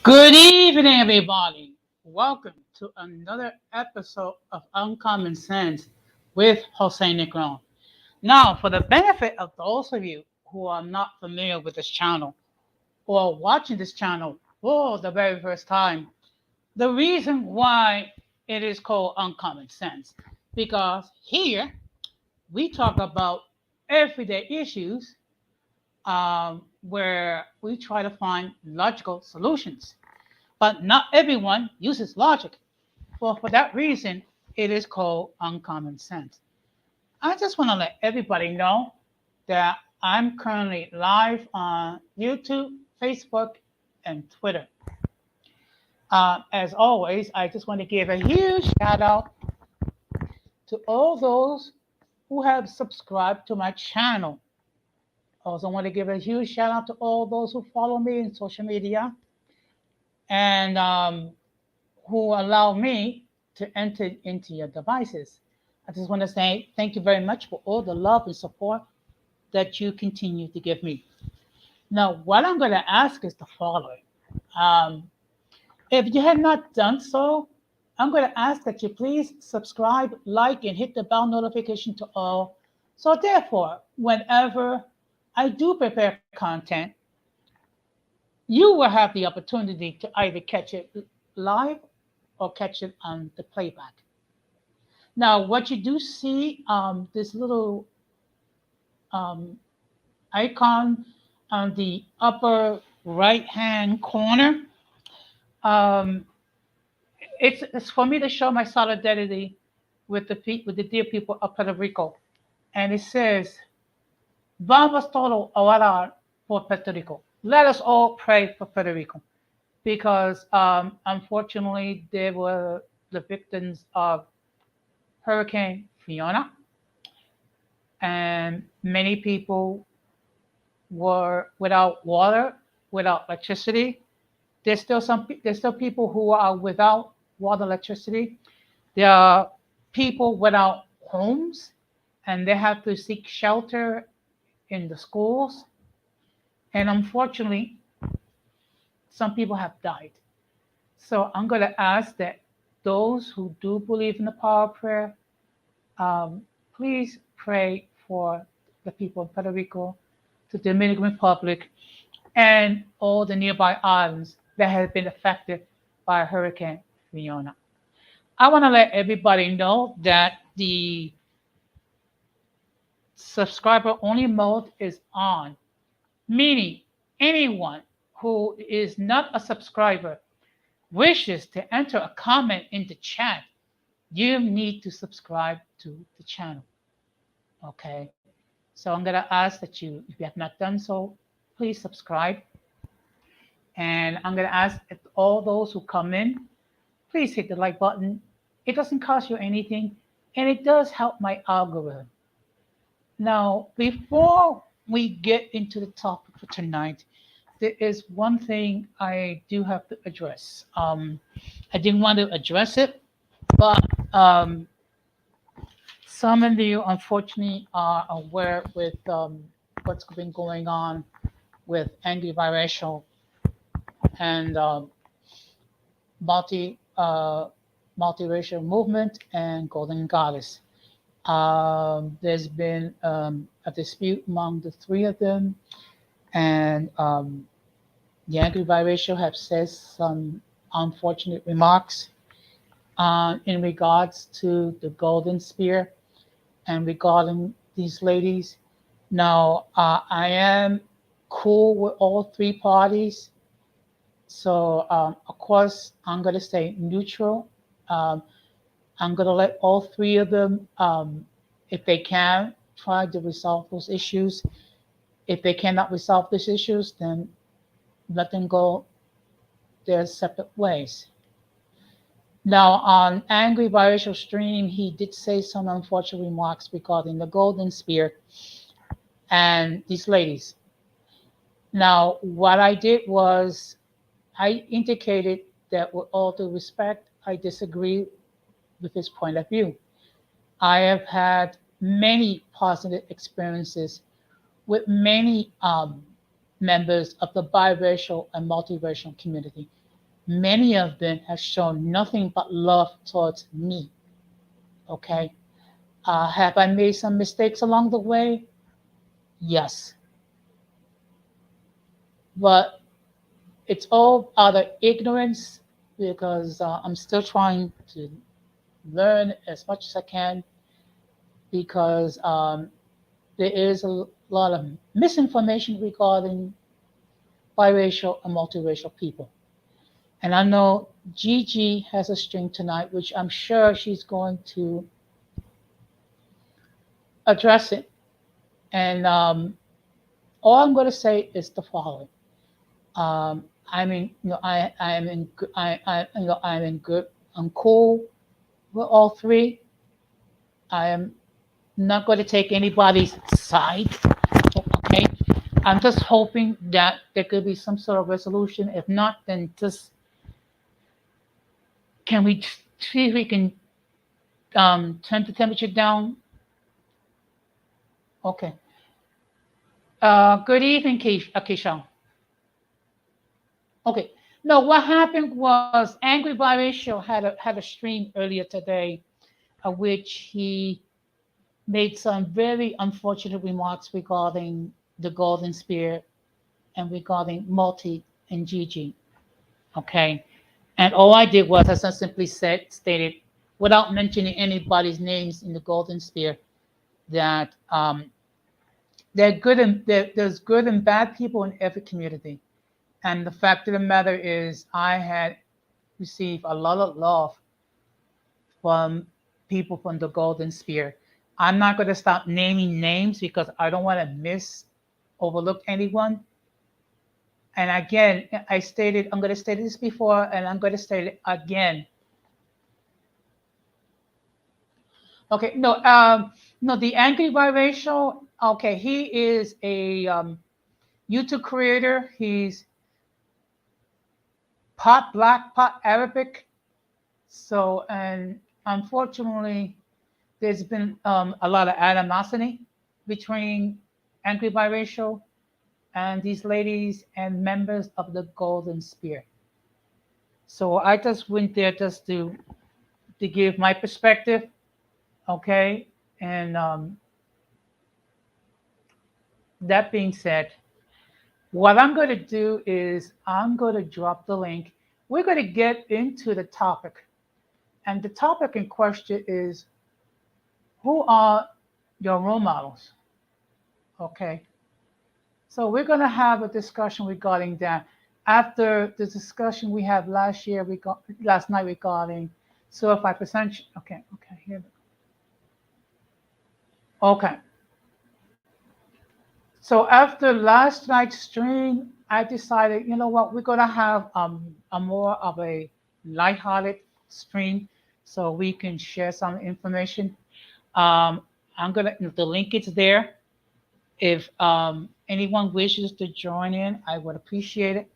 Good evening, everybody. Welcome to another episode of Uncommon Sense with Jose Negron. Now, for the benefit of those of you who are not familiar with this channel or watching this channel for the very first time, the reason why it is called Uncommon Sense, because here we talk about everyday issues where we try to find logical solutions. But not everyone uses logic. Well, for that reason, it is called uncommon sense. I just want to let everybody know that I'm currently live on YouTube, Facebook, and Twitter. As always, I just want to give a huge shout out to all those who have subscribed to my channel. I also want to give a huge shout out to all those who follow me in social media and who allow me to enter into your devices. I just want to say thank you very much for all the love and support that you continue to give me. Now, what I'm going to ask is the following. Um, if you have not done so, I'm going to ask that you please subscribe, like, and hit the bell notification to all. So, therefore, whenever I do prepare content, you will have the opportunity to either catch it live or catch it on the playback. Now, what you do see, this little um, icon on the upper right-hand corner, um, it's for me to show my solidarity with with the dear people of Puerto Rico, and it says, "Vamos todos a orar por Puerto Rico." Let us all pray for Puerto Rico, because unfortunately they were the victims of Hurricane Fiona, and many people were without water, without electricity. There's still people who are without water, electricity. There are people without homes, and they have to seek shelter in the schools. And unfortunately, some people have died. So I'm going to ask that those who do believe in the power of prayer, please pray for the people of Puerto Rico, the Dominican Republic, and all the nearby islands that have been affected by Hurricane Fiona. I want to let everybody know that the subscriber only mode is on, meaning anyone who is not a subscriber wishes to enter a comment in the chat, you need to subscribe to the channel. Okay. So I'm going to ask that you, if you have not done so, please subscribe. And I'm going to ask that all those who come in, please hit the like button. It doesn't cost you anything, and it does help my algorithm. Now, before we get into the topic for tonight, there is one thing I do have to address. I didn't want to address it, but some of you, unfortunately, are aware with what's been going on with angry biracial and multi multiracial movement and Golden Goddess. There's been a dispute among the three of them, and the angry biracial have said some unfortunate remarks in regards to the Golden Spear and regarding these ladies. Now, I am cool with all three parties. So, of course, I'm going to stay neutral. Um, I'm going to let all three of them, if they can, try to resolve those issues. If they cannot resolve these issues, then let them go their separate ways. Now, on Angry Biracial Stream, he did say some unfortunate remarks regarding the Golden Spear and these ladies. Now, what I did was I indicated that with all due respect, I disagree with his point of view. I have had many positive experiences with many members of the biracial and multiracial community. Many of them have shown nothing but love towards me. Okay. Have I made some mistakes along the way? Yes. But it's all out of ignorance because I'm still trying to learn as much as I can because there is a lot of misinformation regarding biracial and multiracial people. And I know Gigi has a stream tonight, which I'm sure she's going to address it. And all I'm going to say is the following. I mean, I am in, I'm in good, I'm cool with all three. I am not going to take anybody's side. Okay. I'm just hoping that there could be some sort of resolution. If not, then just can we see if we can turn the temperature down? Okay. Good evening, Keisha. Okay. No, what happened was Angry Biracial had a stream earlier today, which he made some very unfortunate remarks regarding the Golden Spear and regarding Multi and Gigi. Okay. And all I did was, as I simply stated, without mentioning anybody's names in the Golden Spear, that there's good and bad people in every community. And the fact of the matter is, I had received a lot of love from people from the Golden Spear. I'm not going to stop naming names because I don't want to overlook anyone. And again, I'm going to state this before, and I'm going to state it again. Okay, no, the Angry Biracial. Okay, he is a YouTube creator. He's part black, part Arabic. So, and unfortunately, there's been a lot of animosity between Angry Biracial and these ladies and members of the Golden Spear. So I just went there just to give my perspective, okay? And that being said, what I'm going to do is I'm going to drop the link. We're going to get into the topic. And the topic in question is, who are your role models? Okay. So we're going to have a discussion regarding that after the discussion we had last night regarding certified percentage. Okay. Okay. Here. Okay. So after last night's stream, I decided, you know what, we're gonna have a more of a lighthearted stream so we can share some information. Um, the link is there. If anyone wishes to join in, I would appreciate it.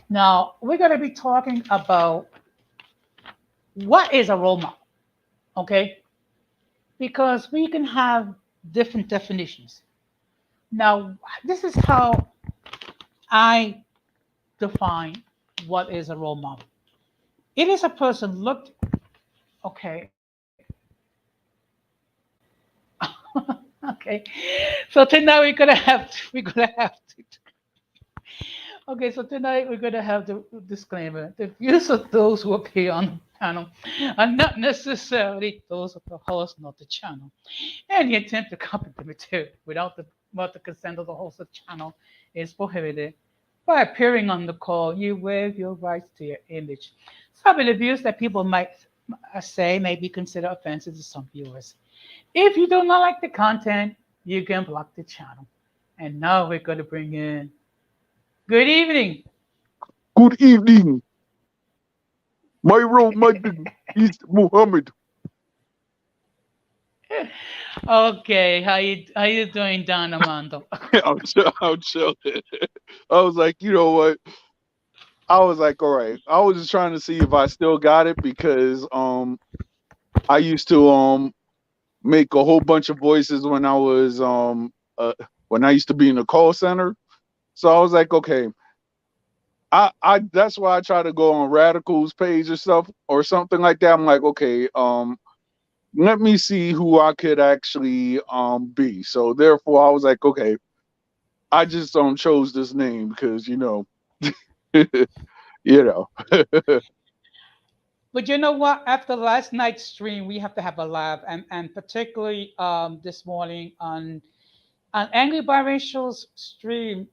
Now we're gonna be talking about what is a role model, okay? Because we can have different definitions. Now, this is how I define what is a role model. It is a person looked okay. Okay, so tonight we're gonna have to. Okay, so tonight we're gonna have the disclaimer: the views of those who appear on the panel are not necessarily those of the host nor the channel. Any attempt to copy the material without the consent of the host of the channel is prohibited. By appearing on the call, you waive your rights to your image. Some of the views that people might say may be considered offensive to some viewers. If you do not like the content, you can block the channel. And now we're going to bring in. Good evening. Good evening. My role model is Muhammad. Okay, how you doing, Don Armando? I'm chill. I was like, you know what? I was like, all right. I was just trying to see if I still got it because I used to make a whole bunch of voices when I used to be in the call center. So I was like, okay, I that's why I try to go on Radical's page or stuff or something like that. I'm like, okay, let me see who I could actually be. So therefore I was like, okay, I just chose this name because you know. But you know what? After last night's stream, we have to have a laugh, and particularly this morning on Angry Biracial's stream,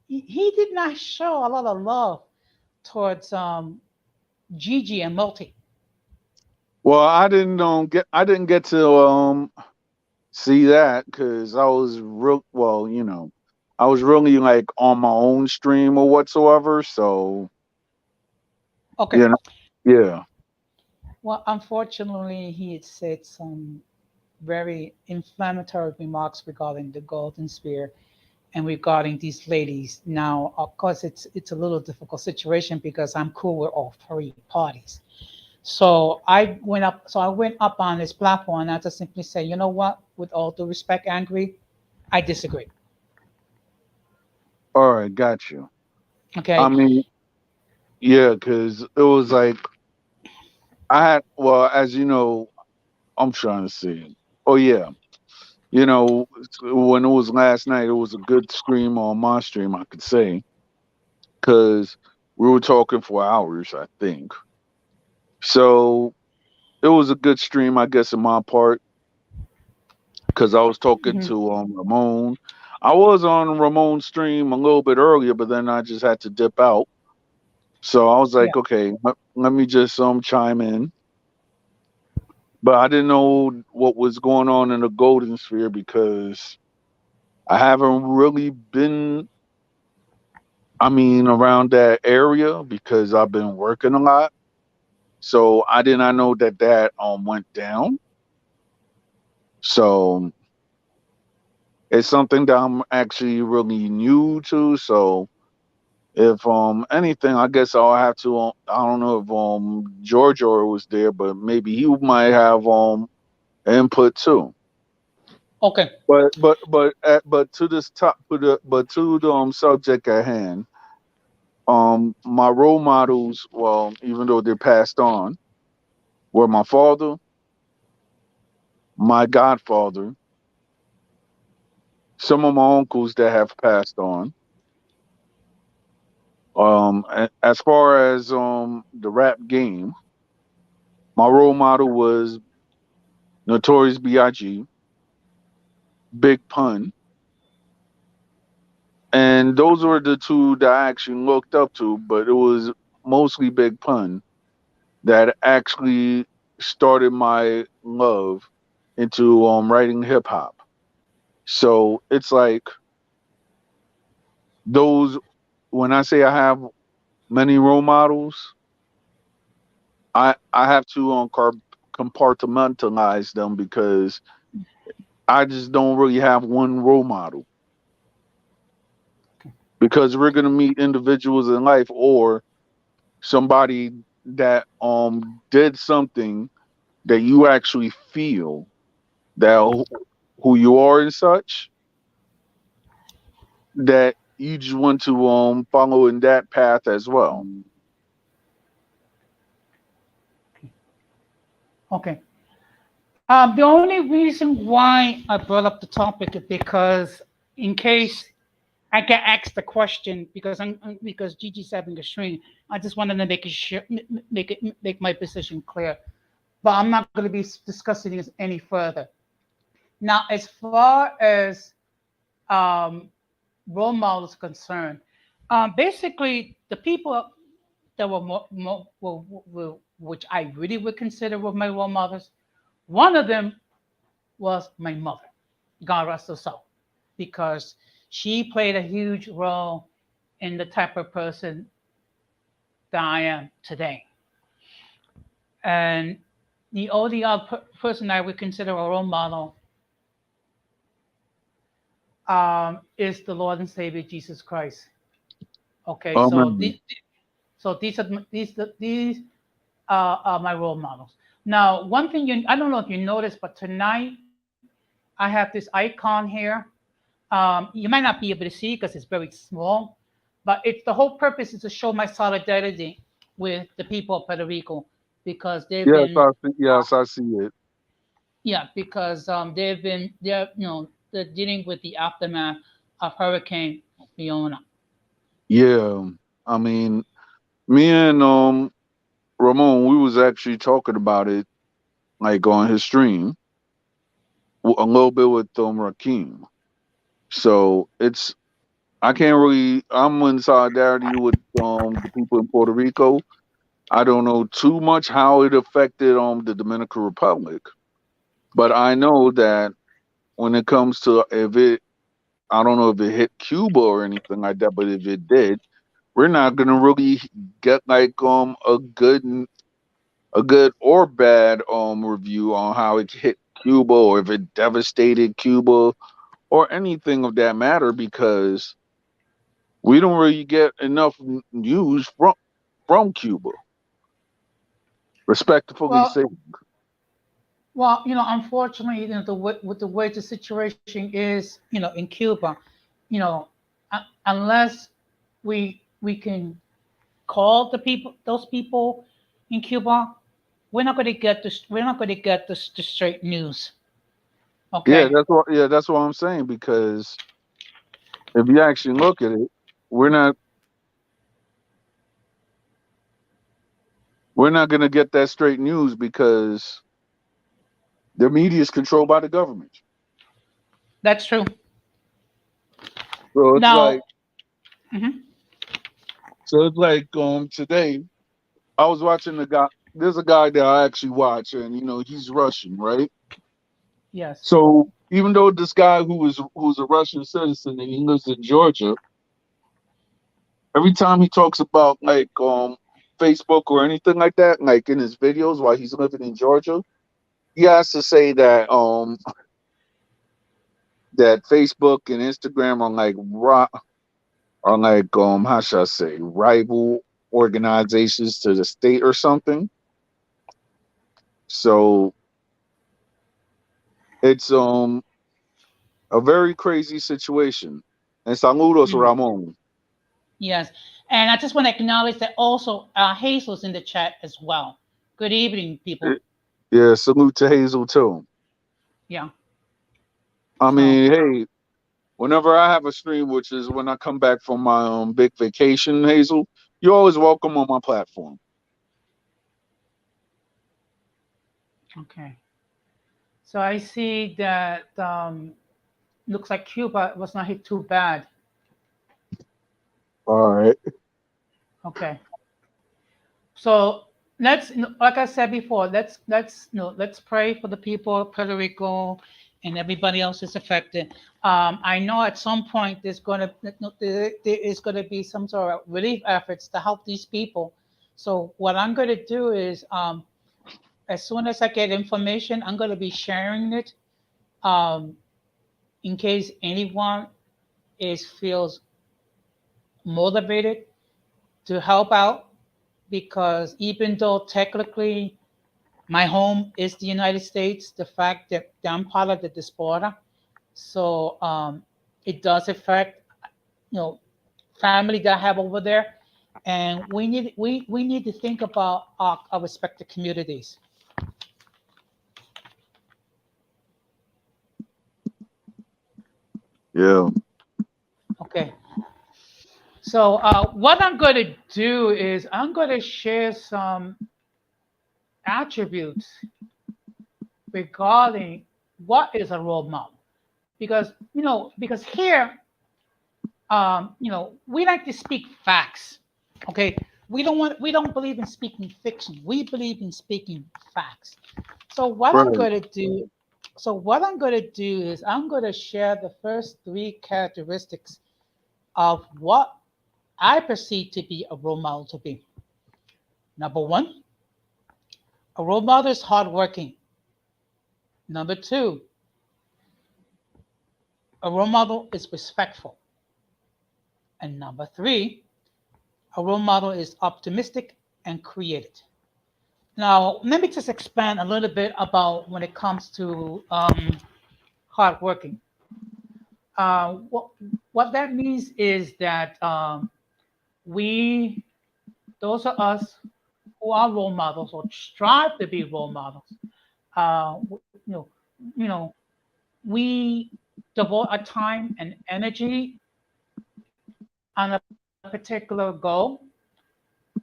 he did not show a lot of love towards Gigi and Multi. Well, I didn't get to see that because I was real well, I was really like on my own stream or whatsoever. So Okay. you know, yeah. Well, unfortunately, he had said some very inflammatory remarks regarding the Golden Spear and regarding these ladies. Now, of course, it's a little difficult situation because I'm cool with all three parties. So I went up on his platform and I just simply say, you know what? With all due respect, Angry, I disagree. All right, got you. I Okay. mean, yeah, because it was like I had. Well, as you know, I'm trying to see. Oh yeah, when it was last night, it was a good stream on my stream, I could say, because we were talking for hours, I think. So it was a good stream, I guess, in my part, because I was talking Mhm. to Ramon. I was on Ramon's stream a little bit earlier, but then I just had to dip out. So I was Yeah. like, okay, let me just chime in. But I didn't know what was going on in the Golden Sphere because I haven't really been, I mean, around that area because I've been working a lot. So I did not know that went down. So it's something that I'm actually really new to. So if anything, I guess I'll have to. I don't know if Georgia was there, but maybe he might have input too. Okay. But to this top, but to the subject at hand, my role models, well, even though they're passed on, were my father, my godfather, some of my uncles that have passed on. As far as the rap game, my role model was Notorious B.I.G., Big Pun, and those were the two that I actually looked up to. But it was mostly Big Pun that actually started my love into writing hip hop. So it's like those when I say I have many role models, I have to compartmentalize them because I just don't really have one role model because we're gonna meet individuals in life or somebody that did something that you actually feel that who you are and such that you just want to follow in that path as well. Okay. The only reason why I brought up the topic is because, in case I get asked the question, because Gigi's having a stream, I just wanted to make it sure, make my position clear. But I'm not going to be discussing this any further. Now, as far as um, role models concerned, basically the people that were which I really would consider were my role models. One of them was my mother, God rest her soul, because she played a huge role in the type of person that I am today. And the only other person I would consider a role model is the Lord and Savior Jesus Christ. Okay, Um, so these are my role models. Now, one thing I don't know if you noticed, but tonight I have this icon here. You might not be able to see because it's very small, But it's the whole purpose is to show my solidarity with the people of Puerto Rico because they've Yes, been, I see it. yeah, because they're they're dealing with the aftermath of Hurricane Fiona. Yeah, I mean, me and Ramon, we was actually talking about it like on his stream a little bit with Rakim. So it's I can't really. I'm in solidarity with the people in Puerto Rico. I don't know too much how it affected the Dominican Republic, but I know that when it comes to if it, I don't know if it hit Cuba or anything like that, but if it did, we're not gonna really get like a good or bad review on how it hit Cuba or if it devastated Cuba or anything of that matter because we don't really get enough news from Cuba. Respectfully Well, say, unfortunately, with the way the situation is, in Cuba, unless we can call those people in Cuba, we're not going to get the straight news. yeah, Okay, that's what I'm saying because if you actually look at it, we're not we're not gonna get that straight news because the media is controlled by the government. that's true. So it's like Now, mhm, today I was watching the guy. There's a guy that I actually watch, and he's Russian, right? yes, So even though this guy who's a Russian citizen and he lives in Georgia, every time he talks about like Facebook or anything like that, like in his videos while he's living in Georgia, he has to say that Facebook and Instagram are like how should I say rival organizations to the state or something. So it's a very crazy situation. And saludos mm, Ramon. yes. And I just want to acknowledge that also Hazel's in the chat as well. Good evening, Eh, people. Yeah, salute to Hazel too. Yeah. I So, mean, hey, whenever I have a stream, which is when I come back from my big vacation, Hazel, you're always welcome on my platform. okay. So I see that looks like Cuba was not hit too bad. All right. Okay. So like I said before, let's pray for the people of Puerto Rico and everybody else is affected. I know at some point there is gonna be some sort of relief efforts to help these people. So what I'm gonna do is, as soon as I get information, I'm gonna be sharing it, um, in case anyone is feels motivated to help out. Because even though technically my home is the United States, the fact that I'm part of the diaspora, so it does affect you know family that I have over there, and we need to think about our respective communities. Yeah. Okay, so what I'm going to do is I'm going to share some attributes regarding what is a role model, because because here we like to speak facts. Okay, we don't believe in speaking fiction. We believe in speaking facts. So what I'm Right. going to do, what I'm going to do is I'm going to share the first three characteristics of what I perceive to be a role model to be. Number one, a role model is hardworking. Number two, a role model is respectful. And number three, a role model is optimistic and creative. Now, let me just expand a little bit about when it comes to hardworking. What that means is that We, those are us who are role models or strive to be role models. You know, you know, we devote our time and energy on a particular goal,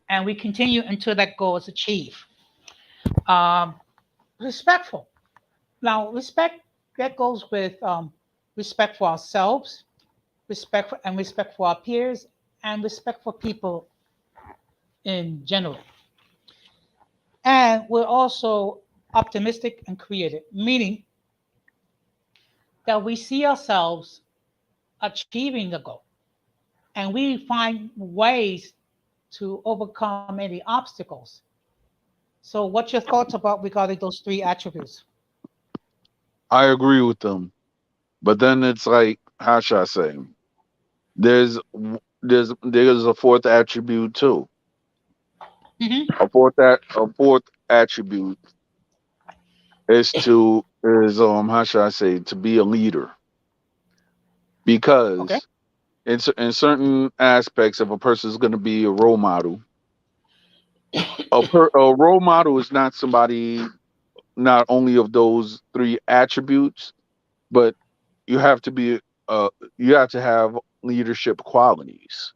and we continue until that goal is achieved. Um, Respectful. Now, respect that goes with respect for ourselves, respect for our peers, and respect for people in general. And we're also optimistic and creative, meaning that we see ourselves achieving the goal and we find ways to overcome any obstacles. So, what's your thoughts about regarding those three attributes? I agree with them, but then it's like, how should I say? There's there's a fourth attribute too. Hmm. A fourth attribute is how should I say, to be a leader, Okay. because in certain aspects, if a person is going to be a role model, a role model is not somebody, not only of those three attributes, but you have to be you have to have leadership qualities,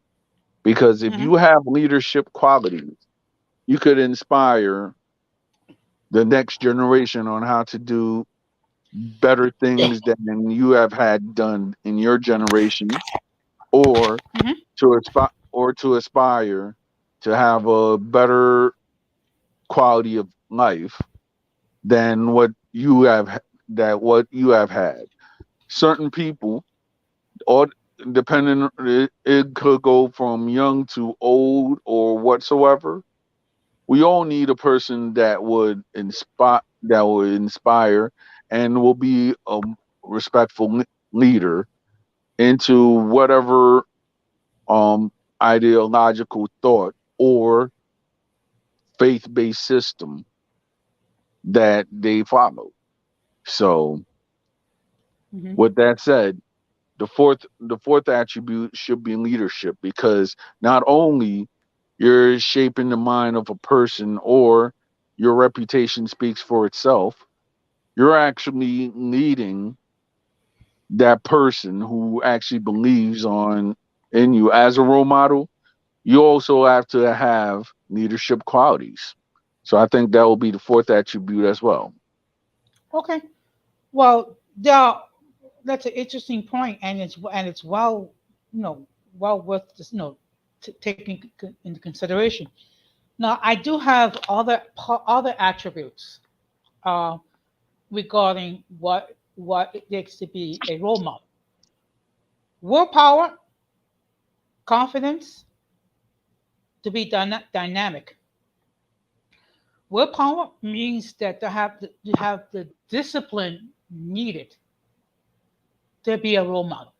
because if Hmm. you have leadership qualities, you could inspire the next generation on how to do better things than you have had done in your generation, or Hmm. to aspire to have a better quality of life than what you have had. Certain people, or depending, it could go from young to old or whatsoever. We all need a person that would inspire and will be a respectful leader into whatever um ideological thought or faith-based system that they follow. So Hmm. with that said, the fourth attribute should be leadership, because not only you're shaping the mind of a person, or your reputation speaks for itself, you're actually leading that person who actually believes on in you as a role model. You also have to have leadership qualities. So I think that will be the fourth attribute as well. Okay. Well, that's an interesting point, and it's well, you know, well worth just, taking into consideration. Now, I do have other attributes uh, regarding what it takes to be a role model: willpower, confidence, to be dynamic. Willpower means that to have the discipline needed to be a role model,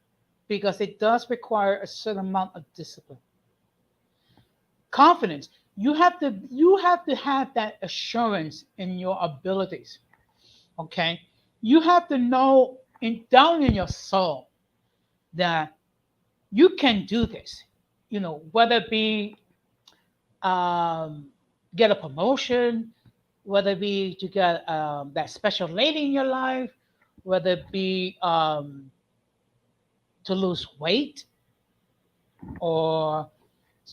because it does require a certain amount of discipline. Confidence, you have to have that assurance in your abilities. Okay, you have to know down in your soul that you can do this. Whether it be um, get a promotion, whether it be to get that special lady in your life, whether it be to lose weight or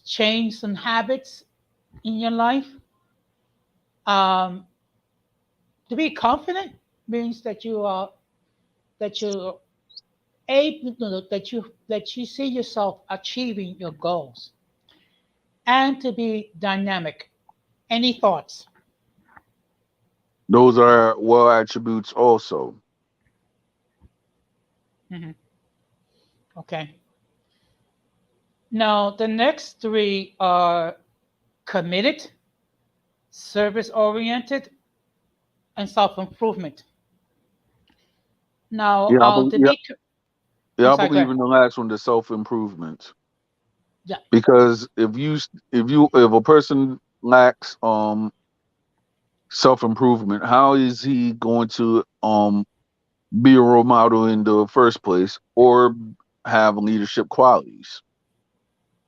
change some habits in your life. Um, to be confident means that you're able that you see yourself achieving your goals, and to be dynamic. Any thoughts? Those are well attributes also. Hmm. Okay. Now the next three are committed, service oriented, and self improvement. Now, Yeah, I believe, to yeah, be, I'm yeah, I sorry, go believe ahead. in the last one, the self improvement. Yeah. Because if a person lacks self improvement, how is he going to be a role model in the first place, or have leadership qualities?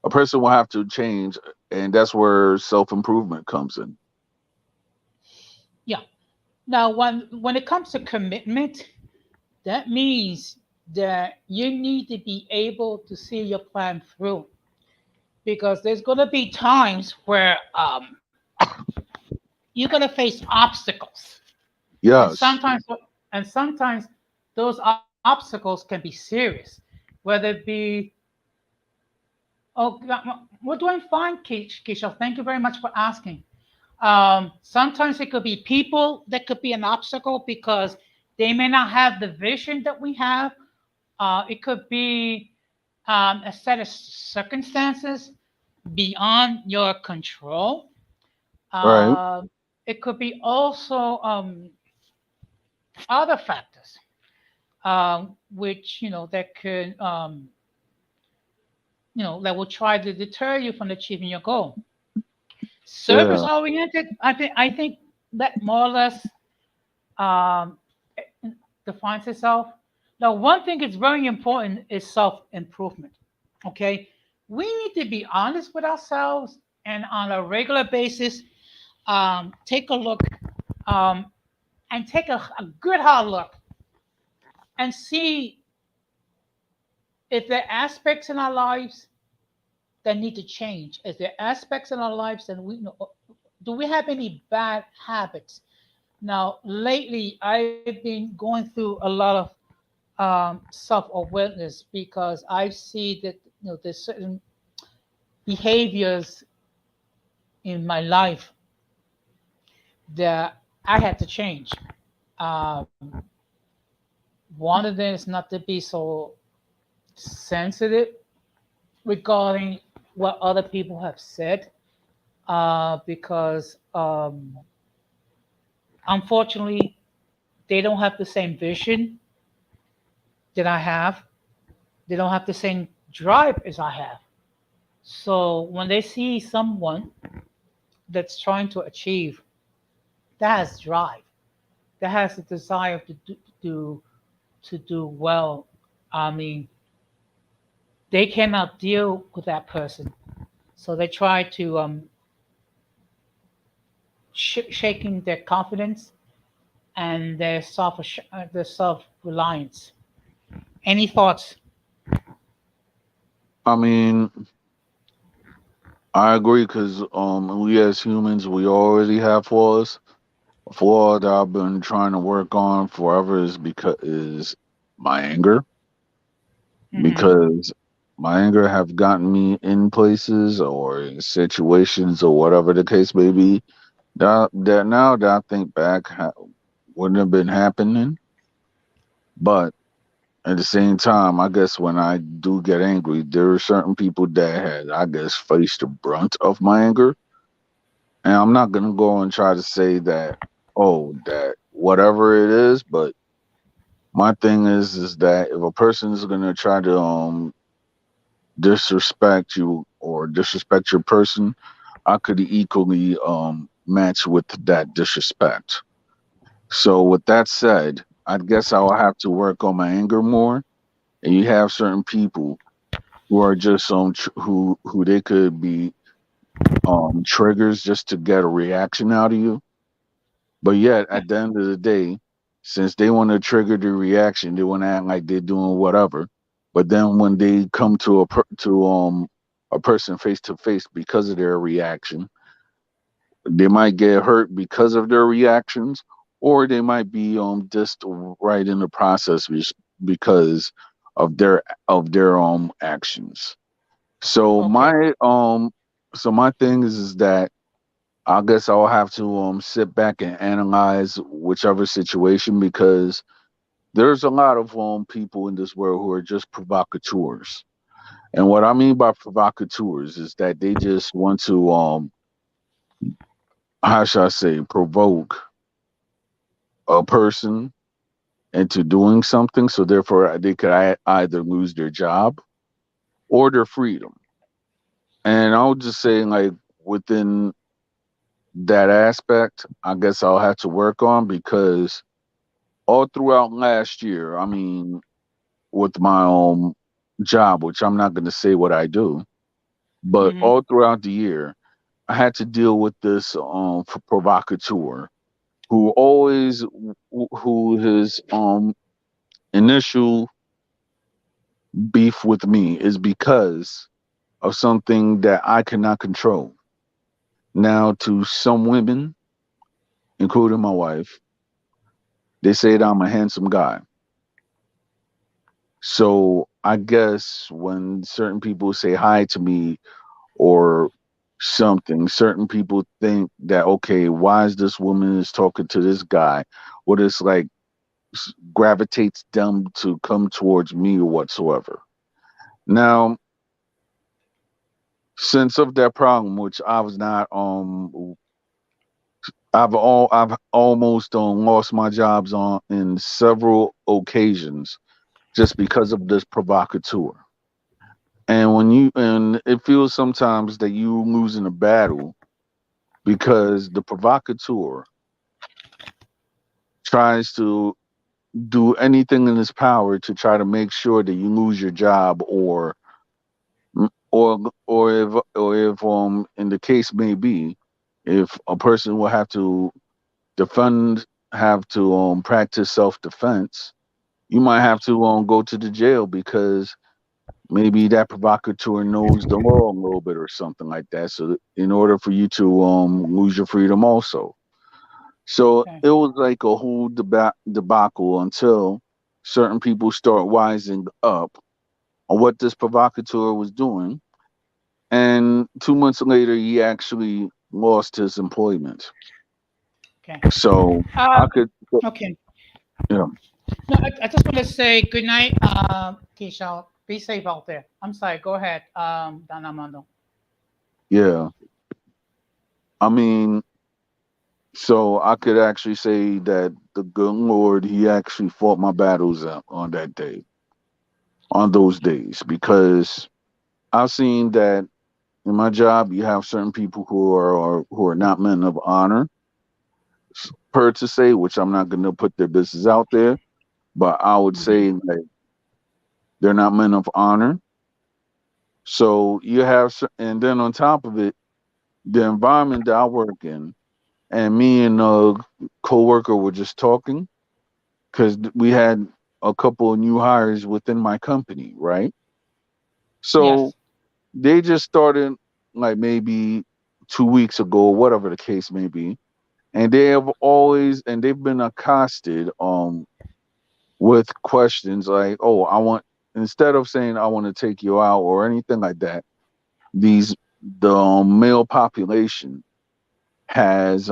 a person will have to change, and that's where self improvement comes in. Yeah. Now, when it comes to commitment, that means that you need to be able to see your plan through, because there's going to be times where you're going to face obstacles, and Yes. sometimes those obstacles can be serious, whether it be we're doing fine, Keisha. Thank you very much for asking. Sometimes it could be people that could be an obstacle because they may not have the vision that we have. It could be a set of circumstances beyond your control. Right. Uh, it could be also other factors, which that could that will try to deter you from achieving your goal. Service Yeah. oriented, I think that more or less um, defines itself. Now, one thing that's very important is self improvement. Okay, we need to be honest with ourselves and on a regular basis take a look um, and take a good hard look and see if there are aspects in our lives that need to change. Is there aspects in our lives that we know? Do we have any bad habits? Now, lately, I've been going through a lot of self-awareness because I see that there's certain behaviors in my life that I had to change. Um, One of them is not to be so sensitive regarding what other people have said, because unfortunately they don't have the same vision that I have. They don't have the same drive as I have. So when they see someone that's trying to achieve, that has drive, that has the desire do to do well. I mean, they cannot deal with that person, so they try to shaking their confidence and their self reliance. Any thoughts? I mean, I agree because we as humans we already have flaws. A flaw that I've been trying to work on forever is my anger, Hmm. because my anger have gotten me in places or in situations or whatever the case may be that now that I think back wouldn't have been happening. But at the same time, I guess when I do get angry, there are certain people that had, I guess, faced the brunt of my anger. And I'm not gonna go and try to say that, oh, that whatever it is, but my thing is that if a person is gonna try to disrespect you or disrespect your person, I could equally match with that disrespect. So with that said, I guess I'll have to work on my anger more. And you have certain people who are just who they could be triggers just to get a reaction out of you. But yet Yeah. at the end of the day, since they want to trigger the reaction, they want to act like they're doing whatever. But then when they come to a person face to face because of their reaction, they might get hurt because of their reactions, or they might be just right in the process because of their actions. So Okay. my thing is that I guess I'll have to sit back and analyze whichever situation, because there's a lot of people in this world who are just provocateurs. And what I mean by provocateurs is that they just want to how should I say, provoke a person into doing something, so therefore they could either lose their job or their freedom. And I'll just say, like, within that aspect, I guess I'll have to work on, because all throughout last year, I mean, with my job, which I'm not going to say what I do, But Mm-hmm. all throughout the year, I had to deal with this provocateur who always who his initial beef with me is because of something that I cannot control. Now, to some women, including my wife, they say that I'm a handsome guy. So I guess when certain people say hi to me or something, certain people think that, okay, why is this woman is talking to this guy? What is like gravitates them to come towards me or whatsoever. Now, since of that problem, which I was not I've almost lost my jobs on in several occasions just because of this provocateur. And it feels sometimes that you losing a battle because the provocateur tries to do anything in his power to try to make sure that you lose your job or if in the case may be, if a person will have to defend have to practice self defense, you might have to go to the jail because maybe that provocateur knows the law a little bit or something like that. So in order for you to lose your freedom also. So Okay. it was like a whole debacle until certain people start wising up on what this provocateur was doing. And 2 months later, he actually lost his employment. Okay. So I Um, could, okay. yeah, No, I just want to say good night, Keisha. Be safe out there. I'm sorry. Go ahead, Don Armando. yeah. I mean, so I could actually say that the good Lord, he actually fought my battles out on that day, on those days, because I've seen that in my job, you have certain people who are not men of honor, per to say, which I'm not going to put their business out there, but I would Mm-hmm. say like they're not men of honor. So you have, and then on top of it, the environment that I work in, and me and a coworker were just talking because we had a couple of new hires within my company, right? So Yes. they just started like maybe 2 weeks ago, or whatever the case may be, and they've been accosted with questions like, "Oh, I want," instead of saying "I want to take you out" or anything like that, these the male population has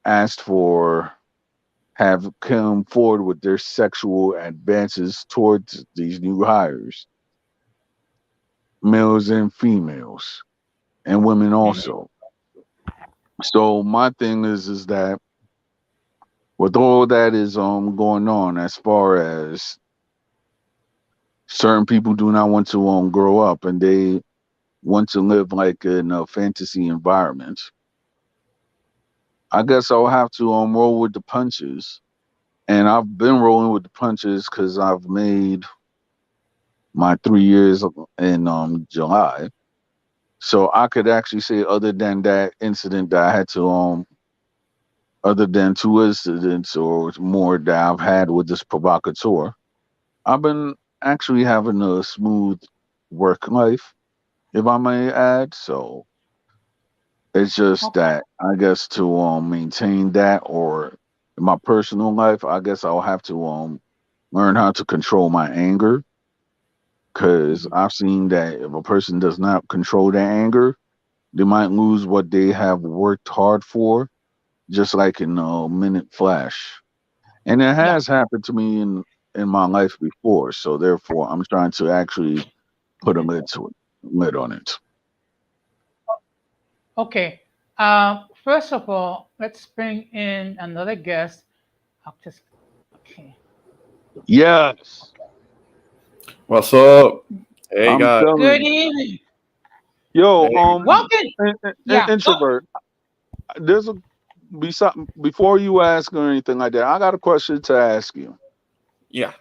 asked for have come forward with their sexual advances towards these new hires, males and females, and women Mm-hmm. also. So my thing is that with all that is going on, as far as certain people do not want to grow up and they want to live like in a fantasy environment, I guess I'll have to roll with the punches. And I've been rolling with the punches because I've made my 3 years in July. So I could actually say, other than that incident that I had to other than two incidents or more that I've had with this provocateur, I've been actually having a smooth work life, if I may add. So it's just Okay. that I guess to maintain that, or in my personal life, I guess I'll have to learn how to control my anger, because Mm-hmm. I've seen that if a person does not control their anger, they might lose what they have worked hard for, just like in a minute flash. And it Yeah. has happened to me in my life before. So therefore, I'm trying to actually put a Mm-hmm. lid on it. Okay. First of all, let's bring in another guest. I'll just, okay. Yes, What's up? Hey I'm guys. telling Good you. evening. Yo, Hey. Welcome. Yeah. introvert. There's a before you ask or anything like that. I got a question to ask you. Yeah.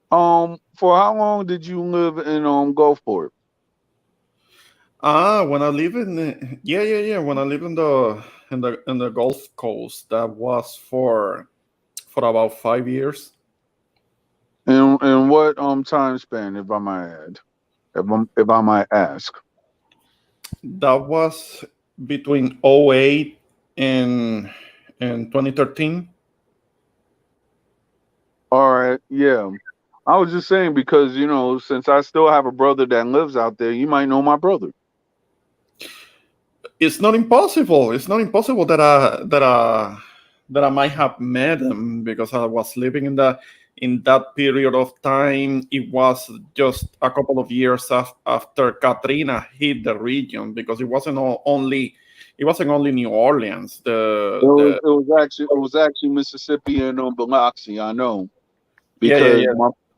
For how long did you live in Gulfport? When I live in yeah. When I live in the Gulf Coast, that was for about 5 years. And what time span, if I might add, if I might ask? That was between '08 and 2013. All right, yeah. I was just saying because since I still have a brother that lives out there, you might know my brother. It's not impossible. It's not impossible that I might have met him because I was living in that period of time. It was just a couple of years after Katrina hit the region, because it wasn't only New Orleans. It The was the it was actually Mississippi and Biloxi. I know Yeah,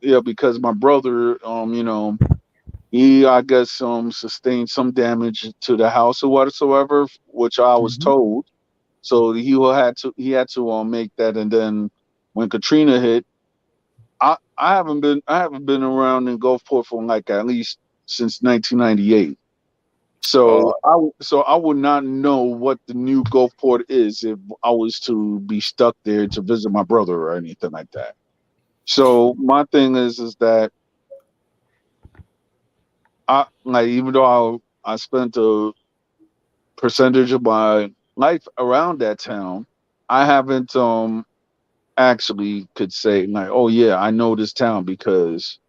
yeah, because yeah. my brother he, I guess, sustained some damage to the house or whatsoever, which I was Mhm. told. So he had to make that, and then when Katrina hit, I haven't been around in Gulfport for like at least since 1998. Oh, So I would not know what the new Gulfport is if I was to be stuck there to visit my brother or anything like that. So my thing is that I like, even though I spent a percentage of my life around that town, I haven't actually could say like, oh yeah, I know this town because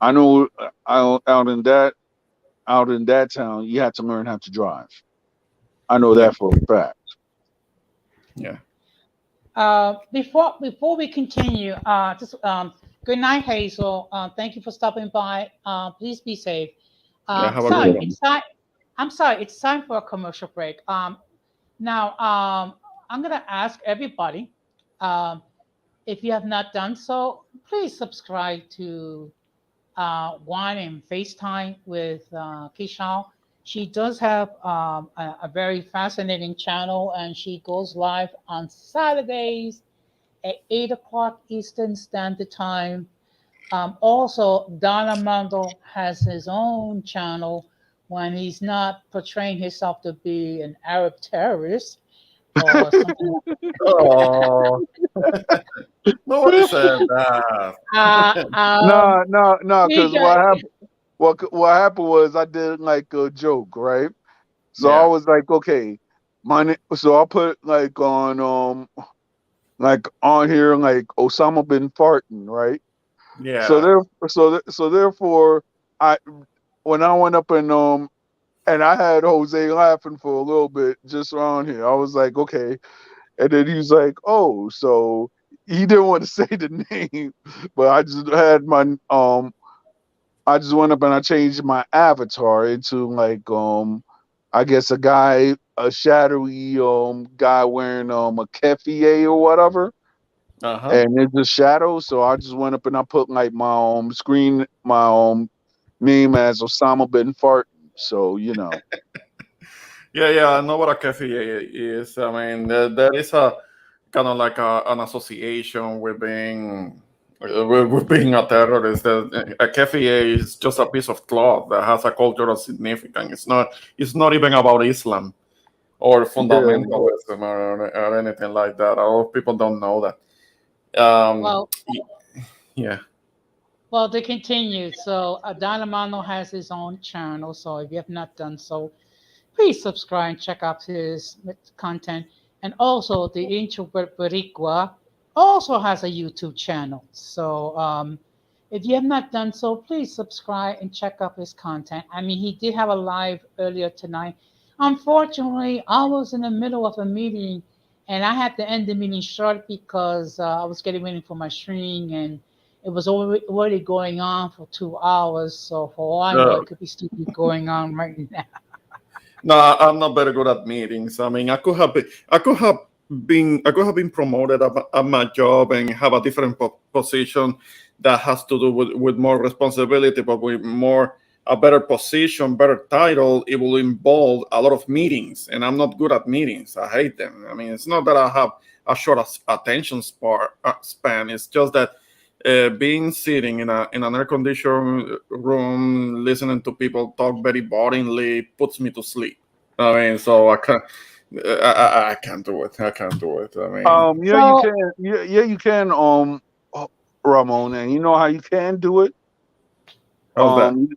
I know out in that town you had to learn how to drive. I know yeah, that for a fact. yeah. Before we continue, just good night, Hazel. Thank you for stopping by. Please be safe. Yeah, have a good Sorry, Yeah. one. it's time. I'm sorry, it's time for a commercial break. Now, I'm gonna ask everybody, um, if you have not done so, please subscribe to Wine and FaceTime with Kishal. She does have a very fascinating channel, and she goes live on Saturdays at 8 o'clock Eastern Standard Time. Also, Don Armando has his own channel when he's not portraying himself to be an Arab terrorist or something. Oh, nobody said that. No, no, no. We Because got, what happened? What happened was I did like a joke, right? So I Yeah, was like, okay, so I put like on here like Osama bin farting, right? So yeah, there, so therefore, I when I went up and I had Jose laughing for a little bit just around here. I was like, okay, and then he was like, oh, so he didn't want to say the name, but I just went up and I changed my avatar into like I guess a shadowy guy wearing a keffiyeh or whatever, uh-huh. and it's a shadow. So I just went up and I put like my name as Osama bin Farten. So Yeah. I know what a cafe is. I mean, there is a kind of like an association with being a terrorist. A cafe is just a piece of cloth that has a cultural significance. It's not even about Islam or yeah. fundamentalism or anything like that. A lot of people don't know that. Um, well, yeah, well, to continue. So, Don Armando has his own channel. So, if you have not done so, please subscribe and check out his content. And also, the Introvert Boricua also has a YouTube channel. So, if you have not done so, please subscribe and check out his content. I mean, he did have a live earlier tonight. Unfortunately, I was in the middle of a meeting and I had to end the meeting short because I was getting ready for my stream and it was already going on for 2 hours. So, for all I know, uh, it could be still be going on right now. no, I'm not very good at meetings. I mean, I could have been promoted at my job and have a different position that has to do with more responsibility, but with more a better position, better title. It will involve a lot of meetings, and I'm not good at meetings. I hate them. I mean, it's not that I have a short attention span. It's just that being sitting in an air conditioned room, listening to people talk very boringly puts me to sleep. I mean, so I can't. I can't do it. I can't do it. I mean, Yeah, you So, can. Yeah, you can. Ramon, and you know how you can do it. how's that? Um,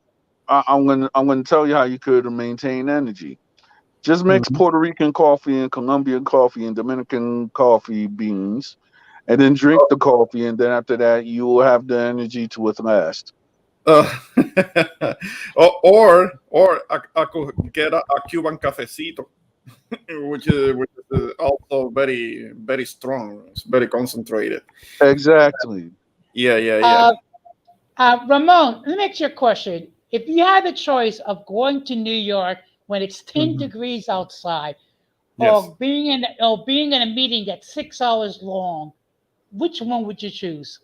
I'm gonna tell you how you could maintain energy. Just mix Mhm. Puerto Rican coffee and Colombian coffee and Dominican coffee beans, and then drink the coffee. And then after that, you will have the energy to last. Uh, or I could get a Cuban cafecito, which is also very strong. It's very concentrated. Exactly. Yeah, yeah, yeah. uh, Ramon, let me ask you a question. If you had the choice of going to New York when it's 10 Mhm. degrees outside, Yes. or being in a meeting that's 6 hours long, which one would you choose?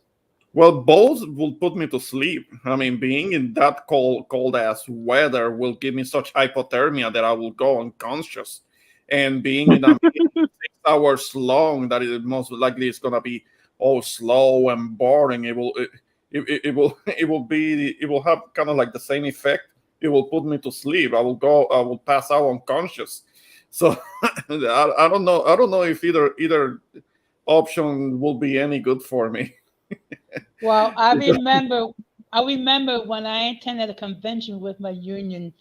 Well, both will put me to sleep. I mean, being in that cold ass weather will give me such hypothermia that I will go unconscious. And being in a meeting 6 hours long, that is most likely is gonna be all slow and boring. It will it will have kind of like the same effect. It will put me to sleep. I will pass out unconscious. So I don't know. I don't know if either option will be any good for me. Well, I remember when I attended a convention with my union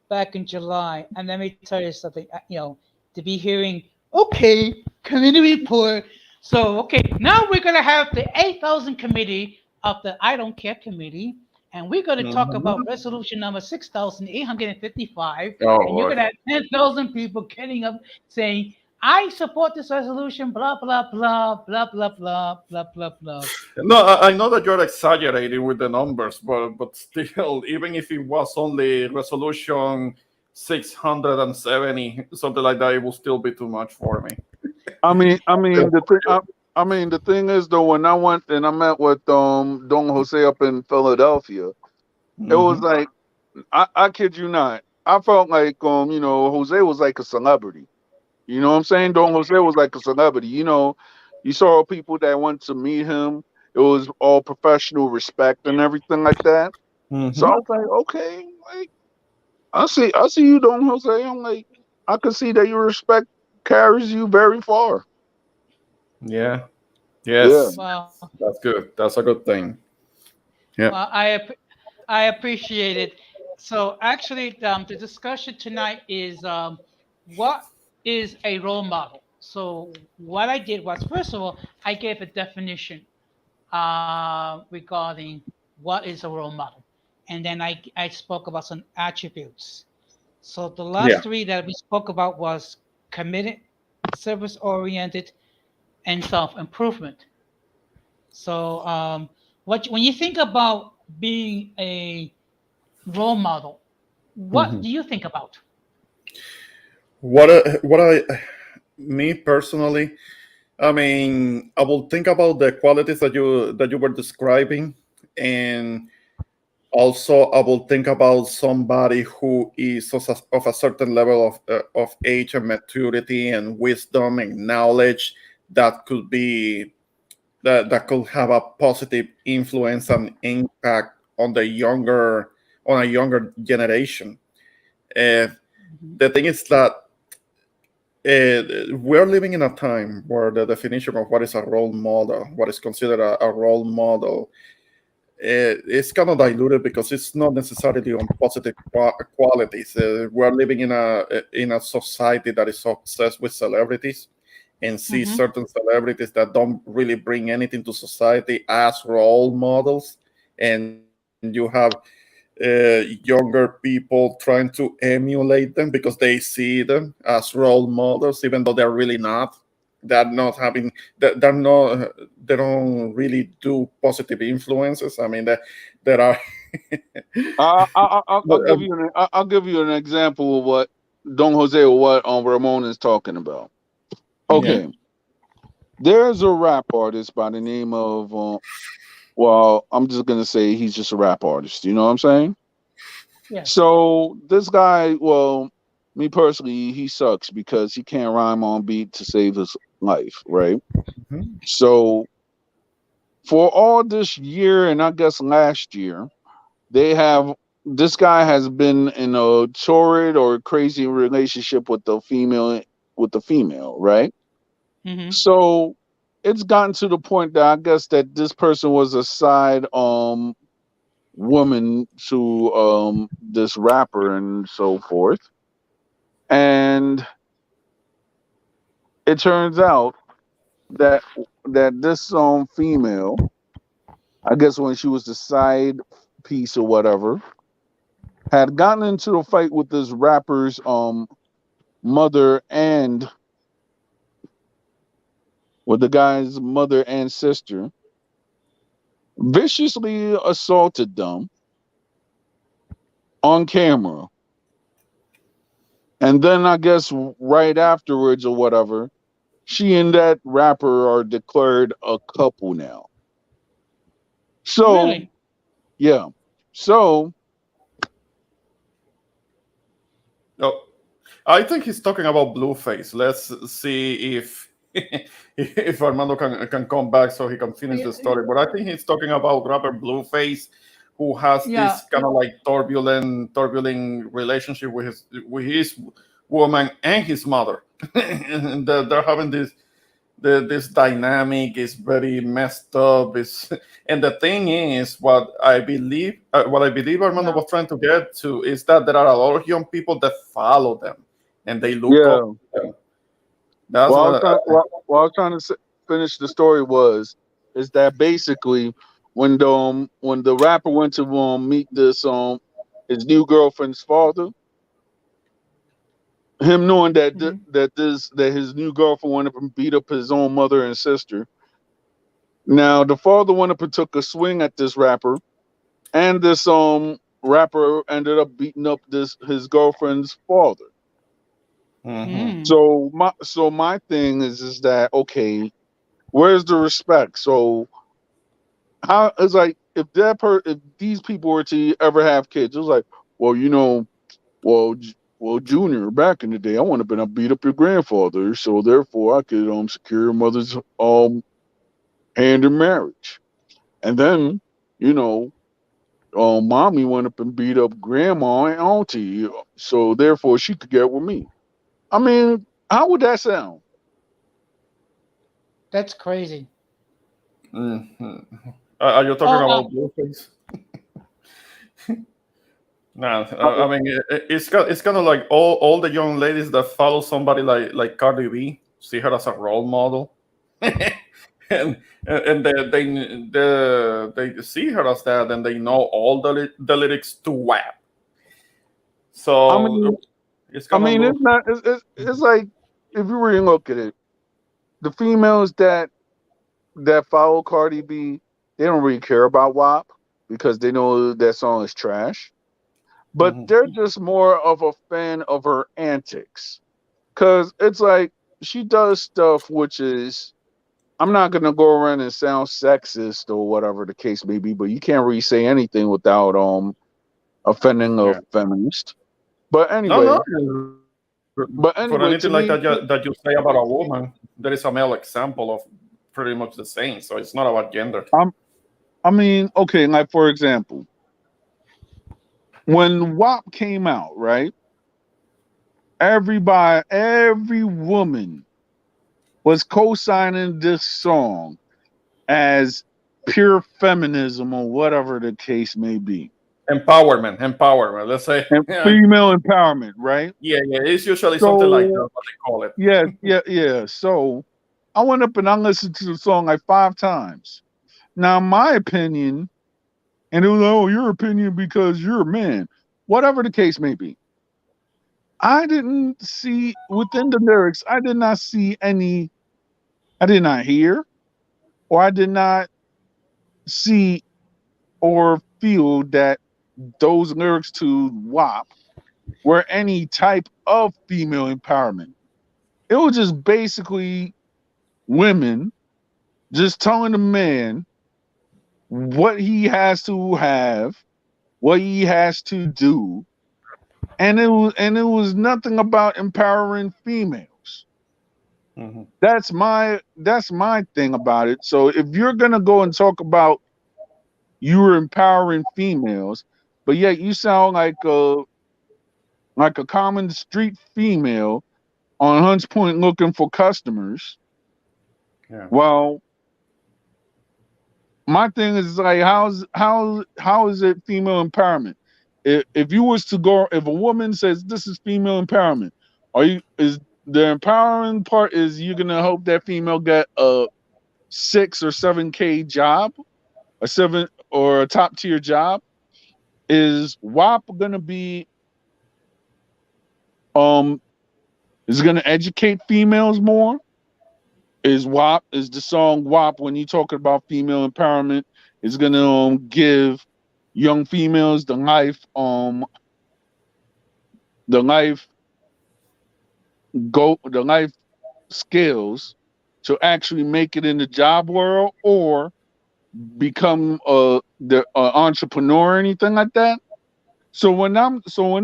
back in July, and let me tell you something. To be hearing, okay, committee report. So, okay, now we're gonna have the 8,000 committee of the I don't care committee, and we're gonna talk Mhm. about resolution number 6,855, Oh and you're boy. gonna have 10,000 people getting up saying, I support this resolution, blah blah blah blah blah blah blah blah blah. No, I know that you're exaggerating with the numbers, but still, even if it was only resolution 670, something like that, it will still be too much for me. The thing is though, when I went and I met with Don Jose up in Philadelphia, it was Hmm. like I kid you not. I felt like Jose was like a celebrity. You know what I'm saying? Don Jose was like a celebrity. You saw people that went to meet him. It was all professional respect and everything like that. So I Hmm. was like, okay, like I see you, Don Jose. I'm like, I can see that your respect carries you very far. Yeah. Yeah. Yes. Well, That's good. That's a good thing. Yeah. well, I appreciate it. So actually, the discussion tonight is what is a role model. So what I did was, first of all, I gave a definition regarding what is a role model, and then I spoke about some attributes. So the last Yeah. three that we spoke about was committed, service oriented, and self improvement. So when you think about being a role model, what Hmm. do you think about? What I me personally, I mean, I will think about the qualities that you were describing, and also I will think about somebody who is of a certain level of age and maturity and wisdom and knowledge that could be that could have a positive influence and impact on a younger generation. Uh, Mhm. the thing is that we're living in a time where the definition of what is a role model, what is considered a role model, it's kind of diluted because it's not necessarily on positive qualities. We're living in a society that is obsessed with celebrities and sees Mhm. certain celebrities that don't really bring anything to society as role models, and you have younger people trying to emulate them because they see them as role models, even though they're really not. They're not having. They're not. They don't really do positive influences. I mean, there are. I'll But, give you I'll give you an example of what Don Jose or what Ramon is talking about. yeah. Mhm. Okay, there's a rap artist by the name of well, I'm just gonna say he's just a rap artist. You know what I'm saying? Yes. So this guy, well, me personally, he sucks because he can't rhyme on beat to save his life, right? Mhm. So for all this year and I guess last year, they have this guy has been in a torrid or crazy relationship with the female, right? Mm-hmm. So it's gotten to the point that I guess that this person was a side woman to this rapper and so forth. And it turns out that this female, I guess when she was the side piece or whatever, had gotten into a fight with this rapper's mother and with the guy's mother and sister, viciously assaulted them on camera. And then I guess right afterwards or whatever, she and that rapper are declared a couple now. So, Really? yeah. So, Oh, I think he's talking about Blueface. Let's see if if Armando can come back so he can finish Yeah. the story. But I think he's talking about rapper Blueface, who has Yeah. this kind of like turbulent relationship with his woman and his mother. And they're having this dynamic is very messed up. Is and the thing is, what I believe Armando Yeah. was trying to get to is that there are a lot of young people that follow them and they look up yeah. to them. That's Well, what what I was trying to finish the story is that basically when the rapper went to meet this his new girlfriend's father, him knowing that Mm-hmm. that his new girlfriend went up and beat up his own mother and sister. Now the father went up and took a swing at this rapper, and this rapper ended up beating up this his girlfriend's father. Mhm. Mm. So my thing is that okay, where's the respect? So how it's like if these people were to ever have kids, it was like, well, well, Junior, back in the day, I want to been up beat up your grandfather, so therefore I could secure your mother's hand in marriage, and then you know mommy went up and beat up grandma and auntie, so therefore she could get with me. I mean, how would that sound? That's crazy. Mhm. Are you talking Oh, about Blueface? Nah, Uh, I mean it's kind of like all the young ladies that follow somebody like Cardi B, see her as a role model, and they see her as that, and they know all the lyrics to WAP. I So mean, it's kind of it's look. not. It's like if you really look at it, the females that follow Cardi B, they don't really care about WAP because they know that song is trash. But Mhm. they're just more of a fan of her antics. Cause it's like she does stuff which is I'm not gonna go around and sound sexist or whatever the case may be, but you can't really say anything without offending a Yeah. feminist. But No, anyway, no. For to anything like me, that you say about a woman, there is a male example of pretty much the same. So it's not about gender. I mean, okay, like for example, when WAP came out, right? Every woman was co-signing this song as pure feminism or whatever the case may be. Empowerment. Let's say, And yeah, female empowerment, right? yeah. It's usually something like that. So What they call it. yeah. So I went up and I listened to the song like 5 times. Now, my opinion, and it was, oh, your opinion because you're a man, whatever the case may be. I didn't see within the lyrics, I did not see any, I did not hear, or I did not see or feel that those lyrics to WAP were any type of female empowerment. It was just basically women just telling the man what he has to have, what he has to do, and it was nothing about empowering females. Mm-hmm. That's my thing about it. So if you're gonna go and talk about you're empowering females, but yet you sound like a common street female on Hunts Point looking for customers. Yeah. Well, my thing is like, how is it female empowerment? If you was to go, if a woman says this is female empowerment, are you is the empowering part is you gonna hope that female get a 6 or 7K job, a seven or a top tier job? Is WAP gonna be um is it gonna educate females more? Is the song WAP when you talking about female empowerment is gonna give young females the life the life skills to actually make it in the job world or become the entrepreneur or anything like that. So when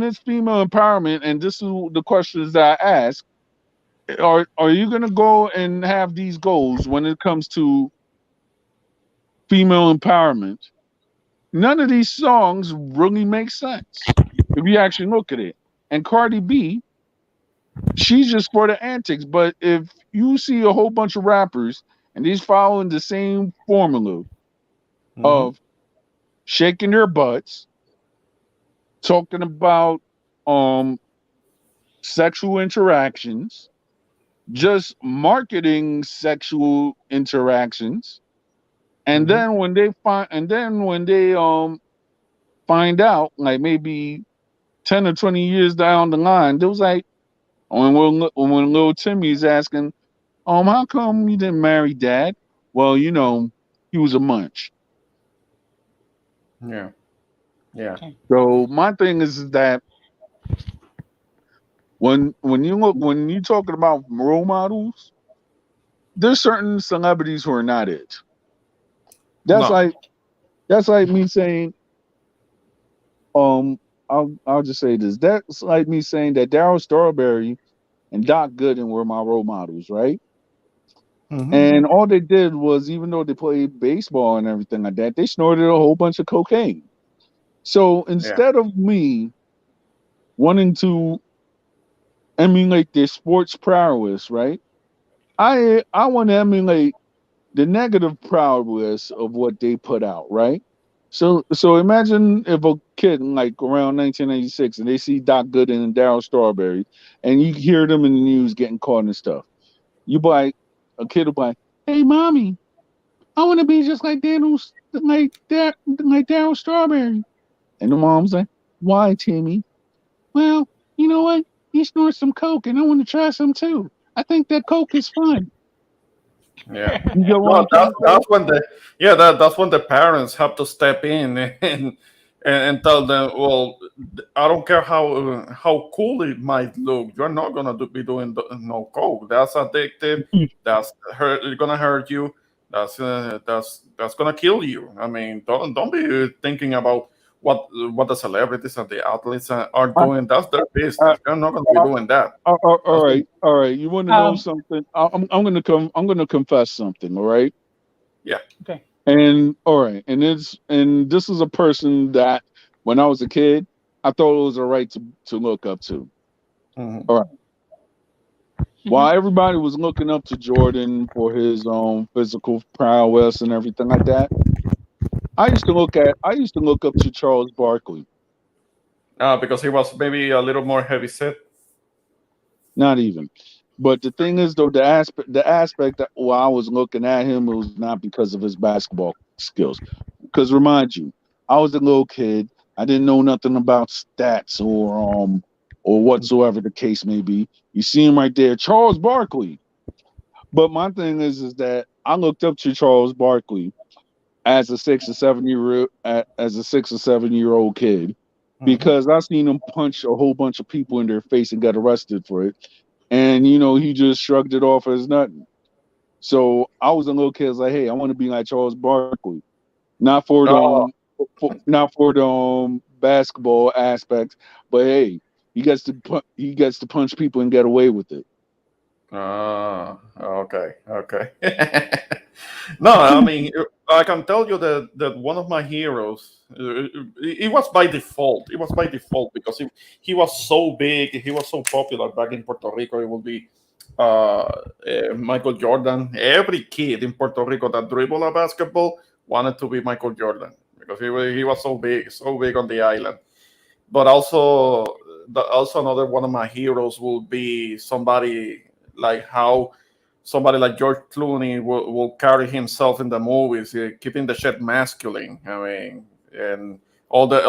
it's female empowerment, and this is the questions that I ask, are you gonna go and have these goals when it comes to female empowerment? None of these songs really make sense if you actually look at it. And Cardi B, she's just for the antics. But if you see a whole bunch of rappers and these following the same formula Mm-hmm. of shaking their butts, talking about um sexual interactions, just marketing sexual interactions, and Mm-hmm. then when they find out, like maybe 10 or 20 years down the line, they was like, when little Timmy's asking, how come you didn't marry dad? Well, he was a munch. Yeah. Yeah. Okay. So my thing is that when you talking about role models, there's certain celebrities who are not it. That's No. like that's like me saying, um, I'll just say this. That's like me saying that Daryl Strawberry and Doc Gooden were my role models, right? Mm-hmm. And all they did was, even though they played baseball and everything like that, they snorted a whole bunch of cocaine. So Yeah. instead of me wanting to emulate their sports prowess, right? I want to emulate the negative prowess of what they put out, right? So imagine if a kid like around 1986 and they see Doc Gooden and Daryl Strawberry, and you hear them in the news getting caught and stuff. You be like, a kid will be like, "Hey, mommy, I want to be just like Daryl Strawberry." And the mom's like, "Why, Timmy?" "Well, you know what? He snorts some coke, and I want to try some too. I think that coke is fun." Yeah. You get what No, I'm trying to say? that's when that's when the parents have to step in and tell them, well, I don't care how cool it might look, you're not gonna be doing no coke. That's addictive. It's gonna hurt you. That's gonna kill you. I mean, don't be thinking about what the celebrities and the athletes are I, doing. That's their I, business. They're not gonna be doing that. all That's right, all right. You want to know Um, something? I'm gonna confess something. All right, yeah. okay. and all right, and this is a person that when I was a kid, I thought it was all right to look up to. Mhm. All right, Hmm. while everybody was looking up to Jordan for his physical prowess and everything like that, I used to look up to Charles Barkley. Because he was maybe a little more heavy set. Not even. But the thing is, though, the aspect that while I was looking at him, it was not because of his basketball skills. Because remind you, I was a little kid. I didn't know nothing about stats or whatsoever the case may be. You see him right there, Charles Barkley. But my thing is that I looked up to Charles Barkley as a 6 or 7 year old kid Mhm. because I seen him punch a whole bunch of people in their face and got arrested for it. And he just shrugged it off as nothing. So I was a little kid. I was like, hey, I want to be like Charles Barkley, not for the Oh, not for the basketball aspect, but hey, he gets to punch people and get away with it. Okay, okay. No, I mean, I can tell you that one of my heroes, it was by default. It was by default because he was so big, he was so popular back in Puerto Rico. It would be Michael Jordan. Every kid in Puerto Rico that dribbled a basketball wanted to be Michael Jordan because he was so big on the island. But also, also another one of my heroes will be somebody like how somebody like George Clooney will carry himself in the movies, keeping the shit masculine. I mean, and all the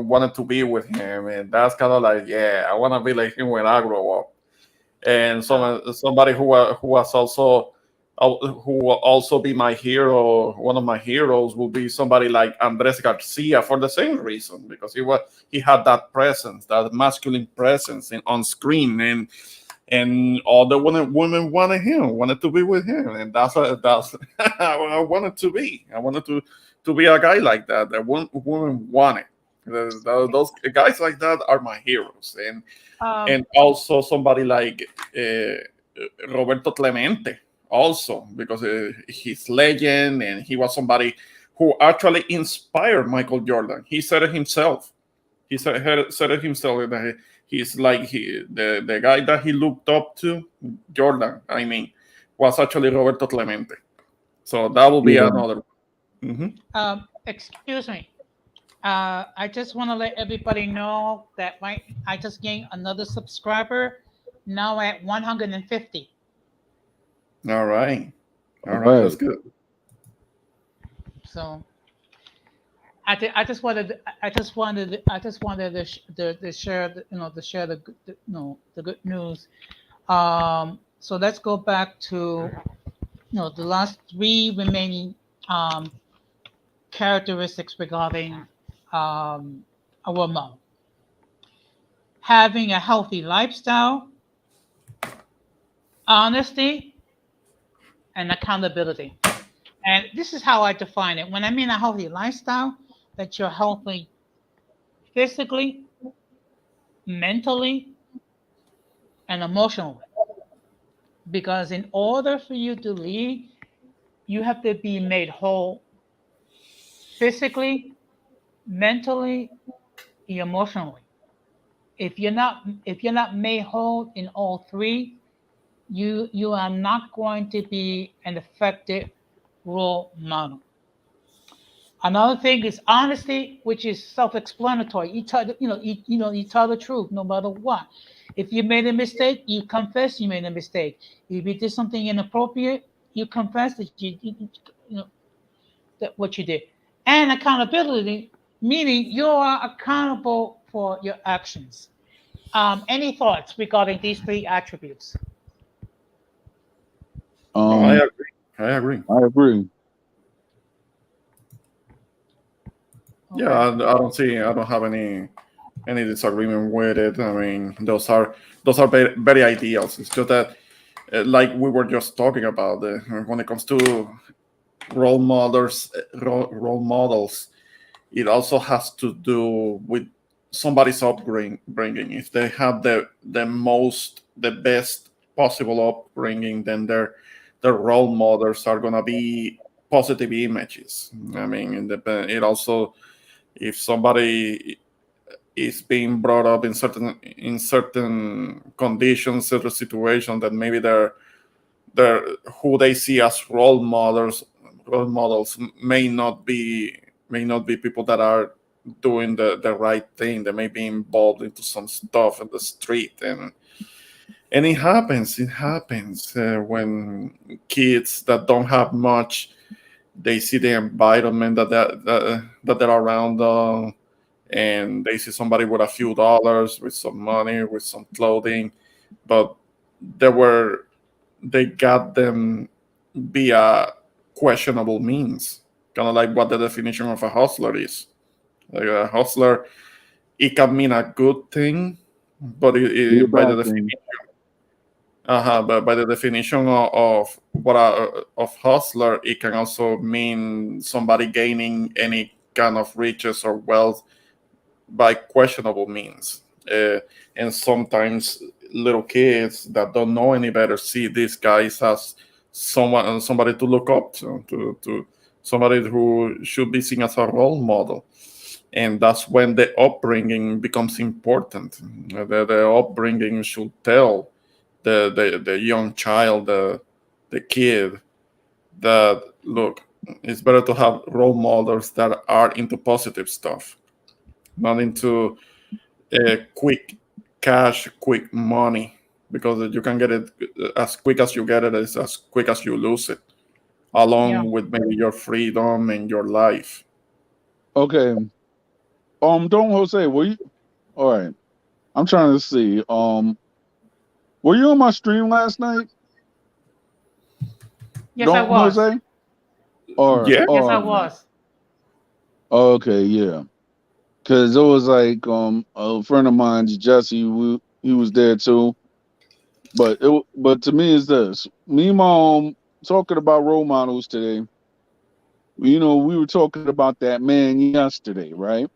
wanted to be with him, and that's kind of like, yeah, I want to be like him when I grow up. And somebody who was also who will also be my hero. One of my heroes will be somebody like Andres Garcia for the same reason because he had that presence, that masculine presence on screen, and all the women wanted to be with him, and that's I wanted to be. I wanted to be a guy like that. That women wanted. Those guys like that are my heroes, Um, and also somebody like Roberto Clemente, also because he's legend, and he was somebody who actually inspired Michael Jordan. He said it himself. He said it himself that he's like the guy that he looked up to, Jordan. I mean, was actually Roberto Clemente. So that will be Yeah. another. Hmm. excuse me. I just want to let everybody know that I just gained another subscriber, now at 150. All right, all right, Right. that's good. So I just wanted to share to share the good news. So let's go back to the last three remaining um, characteristics regarding a role model: having a healthy lifestyle, honesty, and accountability. And this is how I define it. When I mean a healthy lifestyle, that you're healthy physically, mentally, and emotionally. Because in order for you to lead, you have to be made whole physically, mentally, emotionally. If you're not made whole in all three, you are not going to be an effective role model. Another thing is honesty, which is self-explanatory. You tell the truth no matter what. If you made a mistake, you confess you made a mistake. If you did something inappropriate, you confess that you know that what you did. And accountability, meaning you are accountable for your actions. Any thoughts regarding these three attributes? Oh, I Um, agree. I agree. I agree. Yeah, Okay. I don't have any disagreement with it. I mean, those are very ideals. It's just that, like we were just talking about, when it comes to role models, it also has to do with somebody's upbringing. If they have the best possible upbringing, then their role models are gonna be positive images. I mean, it also, if somebody is being brought up in certain conditions, certain situations that maybe they're who they see as role models may not be people that are doing the right thing. They may be involved into some stuff in the street, and it happens when kids that don't have much, they see the environment that they're around, and they see somebody with a few dollars, with some money, with some clothing, but they were they got them via questionable means, kind of like what the definition of a hustler is. Like a hustler, it can mean a good thing, but Be a by the bad thing. definition, but by the definition of what of hustler, it can also mean somebody gaining any kind of riches or wealth by questionable means, and sometimes little kids that don't know any better see these guys as somebody to look up to somebody who should be seen as a role model. And that's when the upbringing becomes important. The upbringing should tell the young child, the kid, that look, it's better to have role models that are into positive stuff, not into quick cash, quick money, because you can get it as quick as you get it is as quick as you lose it, Yeah. along with maybe your freedom and your life. Okay. Don Jose, were you all right? I'm trying to see. Were you on my stream last night? Yes, I Don was. Jose? Or Yeah. Yes, I or was. okay, yeah. Cause it was like a friend of mine, Jesse, he was there too. But to me, it's this. Me and mom talking about role models today. You know, we were talking about that man yesterday, right?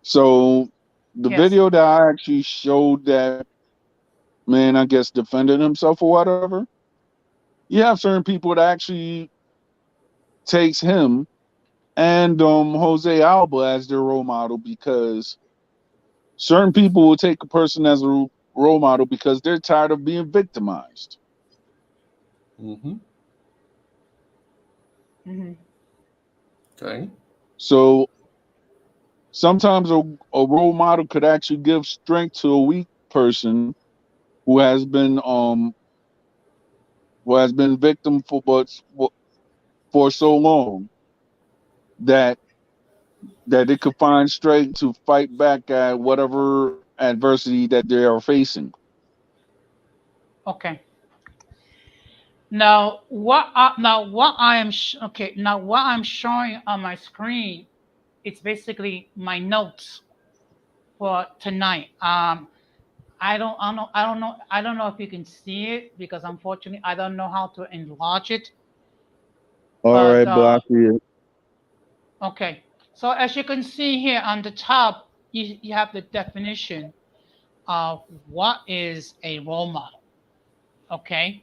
So the Yes. video that I actually showed that man, I guess, defended himself or whatever. You have certain people that actually takes him and Jose Alba as their role model, because certain people will take a person as a role model because they're tired of being victimized. Mm-hmm. Hmm. Okay. So sometimes a role model could actually give strength to a weak person who has been victim for so long that it could find strength to fight back at whatever adversity that they are facing. Okay. Now what I'm showing on my screen, it's basically my notes for tonight. I don't know if you can see it because unfortunately I don't know how to enlarge it. All But right, but I see it. okay, so as you can see here on the top, you have the definition of what is a role model. Okay,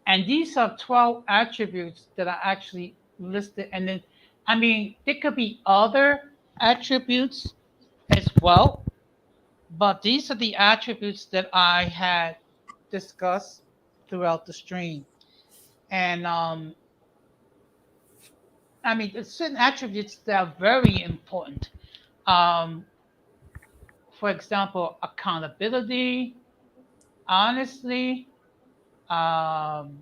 and these are 12 attributes that are actually listed. And then, I mean, there could be other attributes as well, but these are the attributes that I had discussed throughout the stream. And I mean, there's certain attributes that are very important. Um, for example, accountability, honestly, um,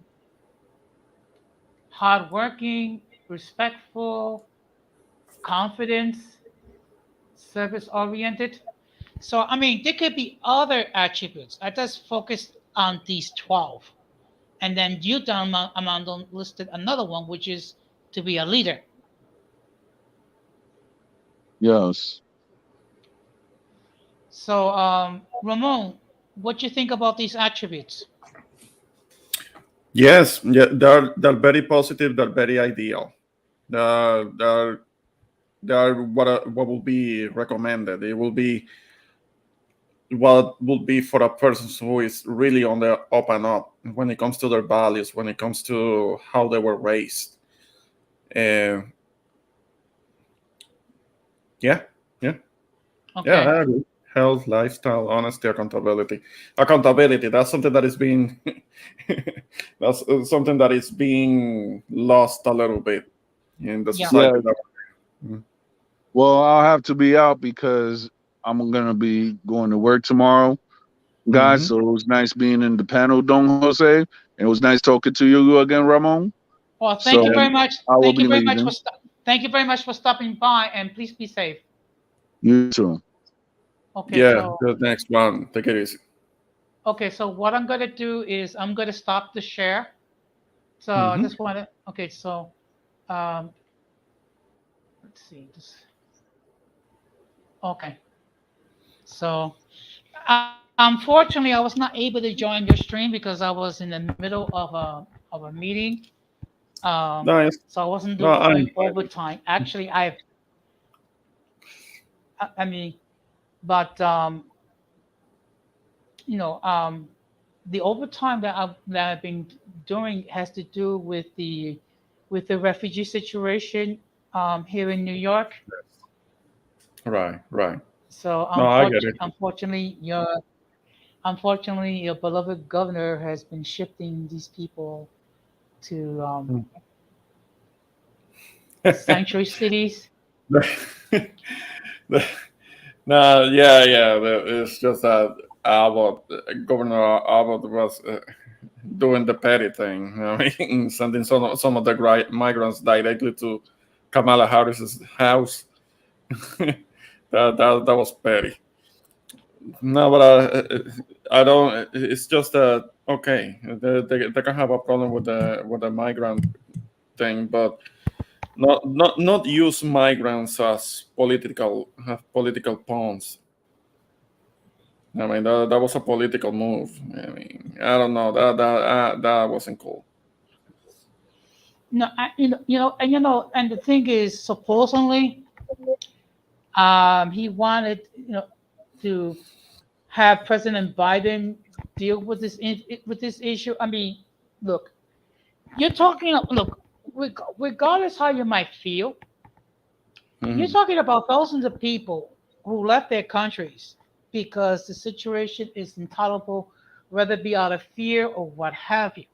hardworking, respectful, confidence, service oriented. So, I mean, there could be other attributes. I just focused on these 12. And then you, Amanda, listed another one, which is to be a leader. Yes. So, Ramon, what do you think about these attributes? Yes, yeah, they're very positive. They're very ideal. They're what will be recommended. It will be what would be for a person who is really on the up and up when it comes to their values, when it comes to how they were raised. Uh, yeah, yeah, yeah. Okay. I agree. Health, lifestyle, honesty, accountability. Accountability. That's something that is being that's something that is being lost a little bit in the Yeah. society. Yeah. Well, I'll have to be out because I'm gonna be going to work tomorrow, guys. Mm-hmm. So it was nice being in the panel, Don Jose, and it was nice talking to you again, Ramon. Well, thank So you Yeah. very much. I will Thank you be very much leaving. thank you very much for stopping by, and please be safe. You too. Okay, Yeah. so The next one. Take it easy. what I'm gonna do is I'm gonna stop the share. So I Mm-hmm. just want to. Okay, so um, let's see this. Okay, so unfortunately, I was not able to join your stream because I was in the middle of a meeting. Nice. So I wasn't No, doing I'm overtime. Actually, I mean, but you know, the overtime that I've been doing has to do with the refugee situation here in New York. Right, right. So No, I get it. unfortunately, your beloved governor has been shifting these people to sanctuary cities. No, yeah, yeah. It's just that Abbott, Governor Abbott was doing the petty thing. I mean, sending some of the migrants directly to Kamala Harris's house. That was petty. No, but I don't. It's just that okay. They can have a problem with the migrant thing, but not use migrants as political pawns. I mean that was a political move. I mean I don't know that wasn't cool. No, and the thing is, supposedly, he wanted, to have President Biden deal with with this issue. I mean, look, you're talking. Look, regardless how you might feel, you're Mhm. talking about thousands of people who left their countries because the situation is intolerable, whether it be out of fear or what have you.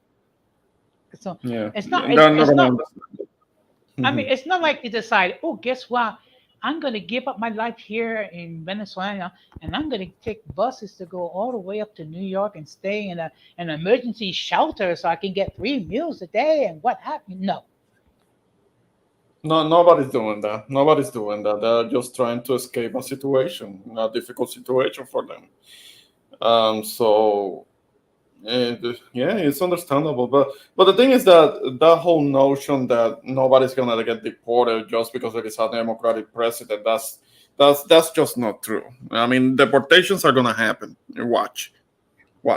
So Yeah, it's not. they're not It's gonna not. understand. I mean, Mhm. it's not like they decide, oh, guess what? I'm going to give up my life here in Venezuela and I'm going to take buses to go all the way up to New York and stay in an emergency shelter so I can get 3 meals a day and what have you. No. No, nobody's doing that. Nobody's doing that. They're just trying to escape a situation, a difficult situation for them. So yeah, it's understandable, but the thing is that that whole notion that nobody's gonna get deported just because there is a Democratic president, that's just not true. I mean, deportations are gonna happen. Watch,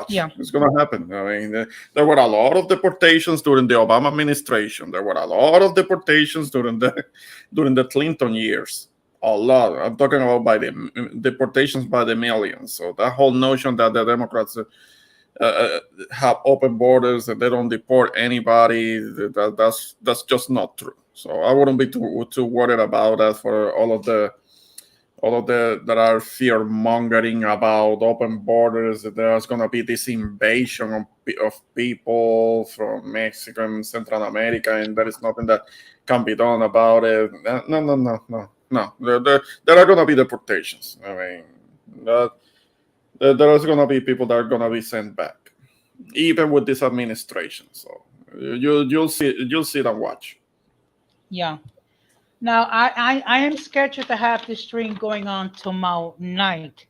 Yeah. it's gonna happen. I mean, there were a lot of deportations during the Obama administration. There were a lot of deportations during the Clinton years. A lot. I'm talking about by the deportations by the millions. So that whole notion that the Democrats have open borders and they don't deport anybody. That's just not true. So I wouldn't be too worried about that for all of the that are fear mongering about open borders. That there's gonna be this invasion of people from Mexico and Central America, and there is nothing that can be done about it. No. There are gonna be deportations. I mean, that, there's gonna be people that are gonna be sent back even with this administration. So you'll see and watch. Yeah. Now, I am scheduled to have this stream going on tomorrow night.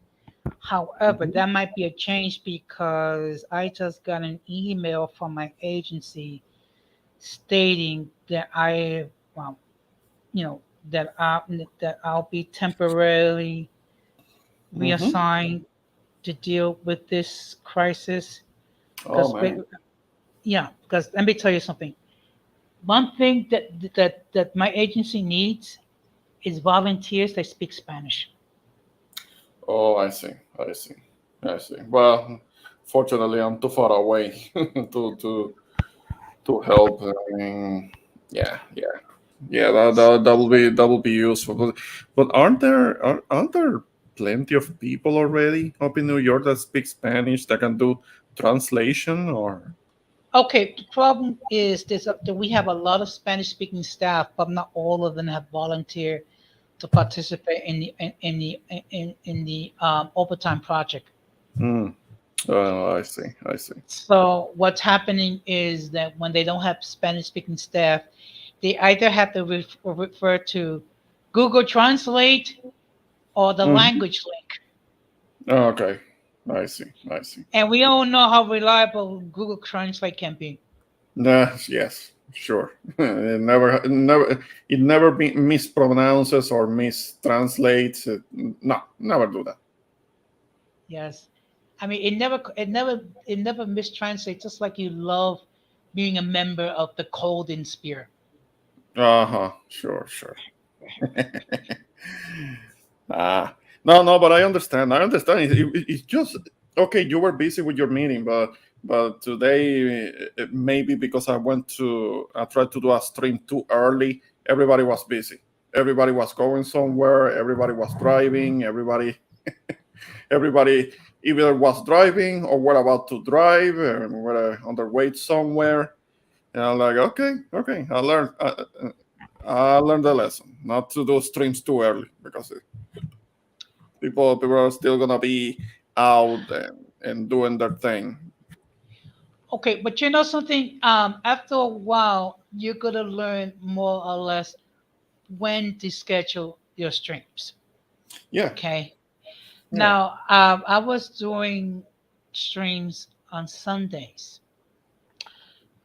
However, Mhm. that might be a change because I just got an email from my agency stating that well, you know, that I'll be temporarily Mhm. reassigned to deal with this crisis. Oh Because, man. yeah, because let me tell you something. One thing that my agency needs is volunteers that speak Spanish. Oh, I see. I see. I see. Well, fortunately, I'm too far away to help. I mean, yeah. Yeah, that will be useful. But aren't there plenty of people already up in New York that speak Spanish that can do translation or? Okay, the problem is that we have a lot of Spanish speaking staff, but not all of them have volunteered to participate in the overtime project. Hmm. Oh, I see. I see. So what's happening is that when they don't have Spanish speaking staff, they either have to refer to Google Translate or the Mhm. language link. Oh, okay. I see. I see. And we all know how reliable Google Translate can be. Yes, sure. It never mispronounces or mistranslates. No, never do that. Yes. I mean, it never mistranslates, just like you love being a member of the Colden Spear. Uh huh. Sure, sure. Ah, no, but I understand. I understand. It's just Okay, you were busy with your meeting, but today maybe because I tried to do a stream too early. Everybody was busy. Everybody was going somewhere. Everybody was driving. Everybody either was driving or were about to drive and were on their way somewhere. And I'm like, okay, I learned the lesson not to do streams too early because people are still gonna be out and doing their thing. Okay, but you know something? After a while, you're gonna learn more or less when to schedule your streams. Yeah, Okay. yeah. Now, I was doing streams on Sundays.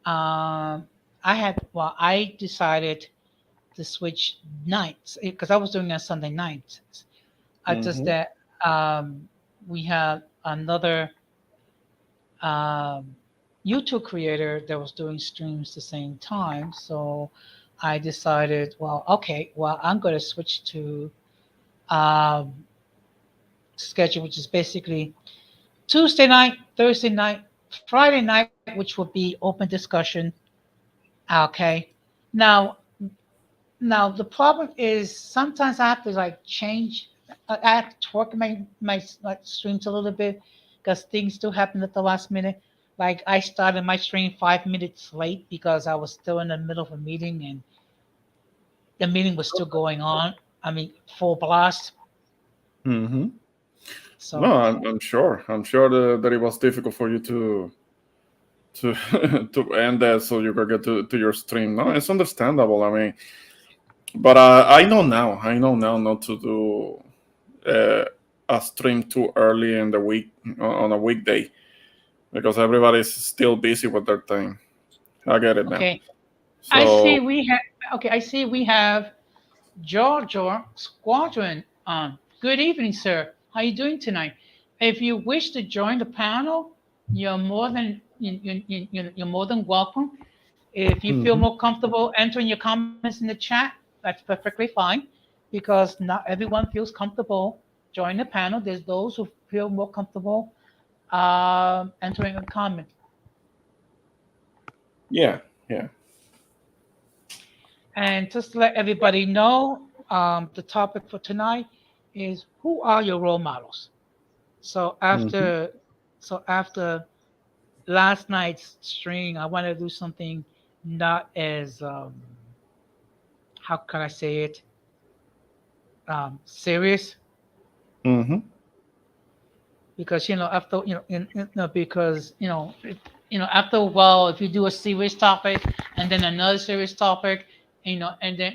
I decided to switch nights because I was doing it on Sunday nights. I just Hmm. that we had another um, YouTube creator that was doing streams the same time. So I decided, well, okay, well, I'm going to switch to um, schedule, which is basically Tuesday night, Thursday night, Friday night, which will be open discussion. Okay. Now, now the problem is sometimes I have to like change. I have to twerk my like streams a little bit because things do happen at the last minute. Like I started my stream 5 minutes late because I was still in the middle of a meeting and the meeting was still going on. I mean, full blast. Hmm. No, So I'm sure. I'm sure that it was difficult for you to to end that so you could get to your stream. No, it's understandable. I mean, but I know now. I know now not to do uh, a stream too early in the week on a weekday because everybody's still busy with their thing. I get it now. okay, I see So we have. Okay, I see we have Georgia Squadron on. Good evening, sir. How are you doing tonight? If you wish to join the panel, you're more than welcome. If you feel mhm. more comfortable entering your comments in the chat, that's perfectly fine, because not everyone feels comfortable joining the panel. There's those who feel more comfortable entering a comment. Yeah, yeah. And just to let everybody know, the topic for tonight is who are your role models? So Hmm. after last night's stream, I want to do something not as how can I say it, serious, Hmm. because after because after a while, if you do a serious topic and then another serious topic, and then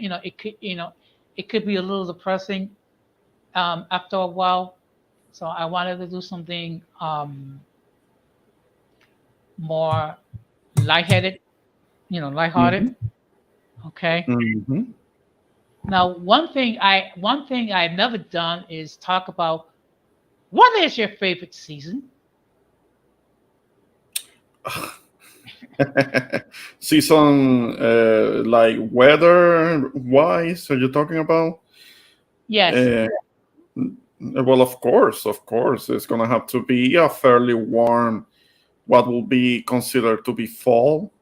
it could be a little depressing after a while. So I wanted to do something more lightheaded, lighthearted. Hmm. Okay. Hmm. Now, one thing I've never done is talk about what is your favorite season. Season like weather wise, are you talking about? Yes. Uh, well, of course, it's gonna have to be a fairly warm, what will be considered to be fall.